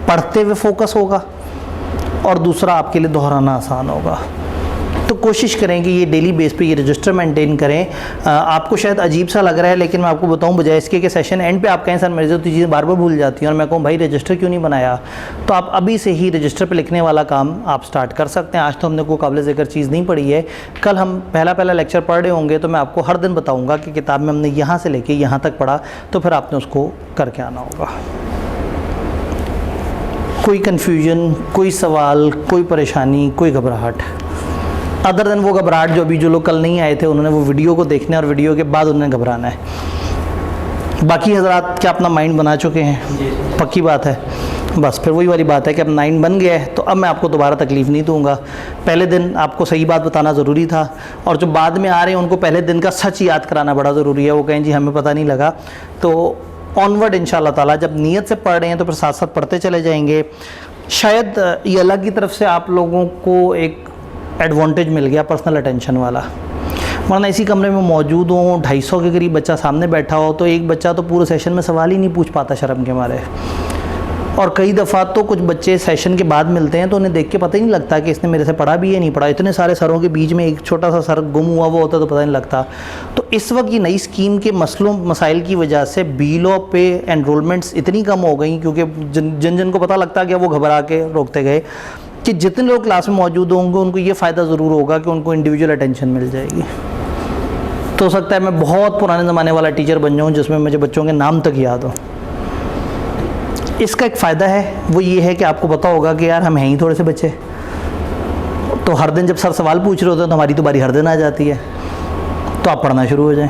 पढ़ते हुए फोकस होगा, और दूसरा आपके लिए दोहराना आसान होगा। तो कोशिश करें कि ये डेली बेस पे ये रजिस्टर मेंटेन करें। आपको शायद अजीब सा लग रहा है, लेकिन मैं आपको बताऊं, बजाय इसके कि सेशन एंड पे आप कहें सर मेरे से तो चीज़ें बार बार भूल जाती हैं, और मैं कहूँ भाई रजिस्टर क्यों नहीं बनाया, तो आप अभी से ही रजिस्टर पे लिखने वाला काम आप स्टार्ट कर सकते हैं। आज तो हमने कोई काबिल ज़िक्र चीज़ नहीं पढ़ी है, कल हम पहला लेक्चर पढ़ रहे होंगे तो मैं आपको हर दिन बताऊँगा कि किताब में हमने यहाँ से लेके यहाँ तक पढ़ा, तो फिर आपने उसको करके आना होगा। कोई कन्फ्यूजन, कोई सवाल, कोई परेशानी, कोई घबराहट, अदर देन वो घबराहट जो लोग कल नहीं आए थे उन्होंने वो वीडियो को देखना है और वीडियो के बाद उन्होंने घबराना है। बाकी हजरात क्या अपना माइंड बना चुके हैं? पक्की बात है। बस फिर वही वाली बात है कि अब 9 बन गया है तो अब मैं आपको दोबारा तकलीफ़ नहीं दूंगा। पहले दिन आपको सही बात बताना ज़रूरी था, और जो बाद में आ रहे हैं उनको पहले दिन का सच याद कराना बड़ा ज़रूरी है। वो कहें जी हमें पता नहीं लगा, तो ऑनवर्ड इंशाल्लाह ताला जब नीयत से पढ़ रहे हैं तो फिर साथ साथ पढ़ते चले जाएंगे। शायद ये अल्लाह की तरफ से आप लोगों को एक एडवांटेज मिल गया पर्सनल अटेंशन वाला, वरना इसी कमरे में मौजूद हो 250 के करीब बच्चा सामने बैठा हो तो एक बच्चा तो पूरे सेशन में सवाल ही नहीं पूछ पाता शर्म के मारे। और कई दफ़ा तो कुछ बच्चे सेशन के बाद मिलते हैं तो उन्हें देख के पता ही नहीं लगता कि इसने मेरे से पढ़ा भी है नहीं पढ़ा। इतने सारे सरों के बीच में एक छोटा सा सर गुम हुआ वो होता तो पता नहीं लगता। तो इस वक्त ये नई स्कीम के मसाइल की वजह से बीलो पे एनरोलमेंट्स इतनी कम हो गई, क्योंकि जिन को पता लगता गया वो घबरा के रोकते गए कि जितने लोग क्लास में मौजूद होंगे उनको ये फ़ायदा ज़रूर होगा कि उनको इंडिविजुअल अटेंशन मिल जाएगी। तो हो सकता है मैं बहुत पुराने ज़माने वाला टीचर बन जाऊँ जिसमें मुझे बच्चों के नाम तक याद हो। इसका एक फ़ायदा है, वो ये है कि आपको पता होगा कि यार हम हैं ही थोड़े से बच्चे, तो हर दिन जब सर सवाल पूछ रहे होते हैं तो हमारी तो बारी हर दिन आ जाती है, तो आप पढ़ना शुरू हो जाएं।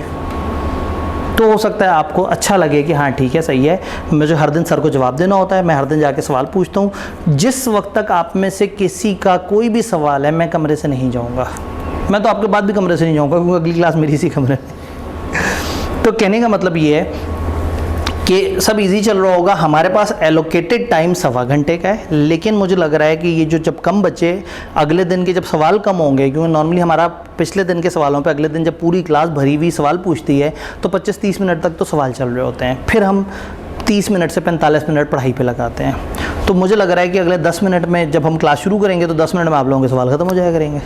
तो हो सकता है आपको अच्छा लगे कि हाँ ठीक है सही है, मुझे हर दिन सर को जवाब देना होता है, मैं हर दिन जाके सवाल पूछता हूँ। जिस वक्त तक आप में से किसी का कोई भी सवाल है मैं कमरे से नहीं जाऊँगा, मैं तो आपके बाद भी कमरे से नहीं जाऊँगा क्योंकि अगली क्लास मेरी इसी कमरे में। तो कहने का मतलब ये है कि सब इजी चल रहा होगा, हमारे पास एलोकेटेड टाइम 1.25 घंटे का है, लेकिन मुझे लग रहा है कि ये जो जब कम बच्चे अगले दिन के जब सवाल कम होंगे, क्योंकि नॉर्मली हमारा पिछले दिन के सवालों पे अगले दिन जब पूरी क्लास भरी हुई सवाल पूछती है तो 25-30 मिनट तक तो सवाल चल रहे होते हैं, फिर हम 30 मिनट से 45 मिनट पढ़ाई पे लगाते हैं। तो मुझे लग रहा है कि अगले 10 मिनट में जब हम क्लास शुरू करेंगे तो 10 मिनट में आप लोगों के सवाल ख़त्म हो जाया करेंगे।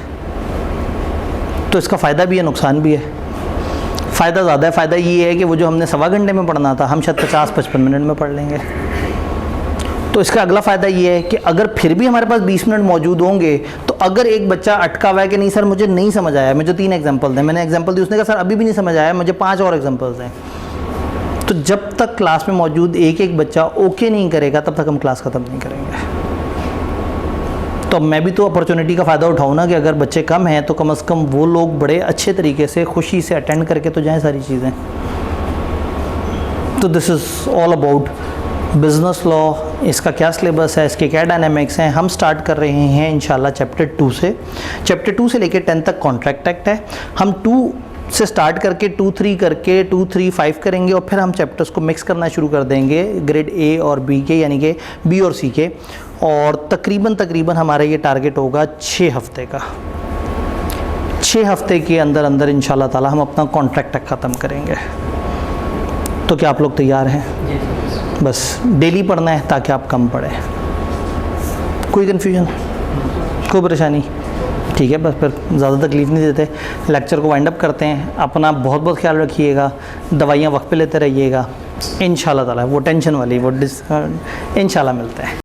तो इसका फ़ायदा भी है, नुकसान भी है। फ़ायदा ज़्यादा है, फ़ायदा ये है कि वो जो हमने 1.25 घंटे में पढ़ना था हम शायद 50-55 मिनट में पढ़ लेंगे। तो इसका अगला फ़ायदा ये है कि अगर फिर भी हमारे पास 20 मिनट मौजूद होंगे तो अगर एक बच्चा अटका हुआ है कि नहीं सर मुझे नहीं समझ आया, मुझे 3 एग्जाम्पल दें, मैंने एग्जाम्पल दी, उसने कहा सर अभी भी नहीं समझ आया, मुझे 5 और एग्जाम्पल्स दें, तो जब तक क्लास में मौजूद एक बच्चा ओके नहीं करेगा तब तक हम क्लास ख़त्म नहीं करेंगे। तो मैं भी तो अपॉर्चुनिटी का फ़ायदा उठाऊँ ना कि अगर बच्चे कम हैं तो कम से कम वो लोग बड़े अच्छे तरीके से खुशी से अटेंड करके तो जाएं सारी चीज़ें। तो this is all about business law, इसका क्या सिलेबस है, इसके क्या डायनामिक्स हैं। हम स्टार्ट कर रहे हैं इंशाल्लाह चैप्टर 2 से। चैप्टर 2 से लेकर 10 तक कॉन्ट्रैक्ट एक्ट है। हम 2 से स्टार्ट करके 2-3 करके 2-3-5 करेंगे और फिर हम चैप्टर्स को मिक्स करना शुरू कर देंगे ग्रेड ए और बी के, यानी कि बी और सी के। और तकरीबन हमारा ये टारगेट होगा 6 हफ्ते का। 6 हफ्ते के अंदर अंदर इंशाल्लाह ताला हम अपना कॉन्ट्रैक्ट तक ख़त्म करेंगे। तो क्या आप लोग तैयार हैं? बस डेली पढ़ना है ताकि आप कम पढ़ें। कोई कन्फ्यूजन, कोई परेशानी? ठीक है, बस फिर ज़्यादा तकलीफ़ नहीं देते, लेक्चर को वाइंड अप करते हैं। अपना बहुत बहुत ख्याल रखिएगा, दवाइयाँ वक्त पे लेते रहिएगा। इंशाल्लाह ताला वो टेंशन वाली वो इंशाल्लाह मिलते हैं।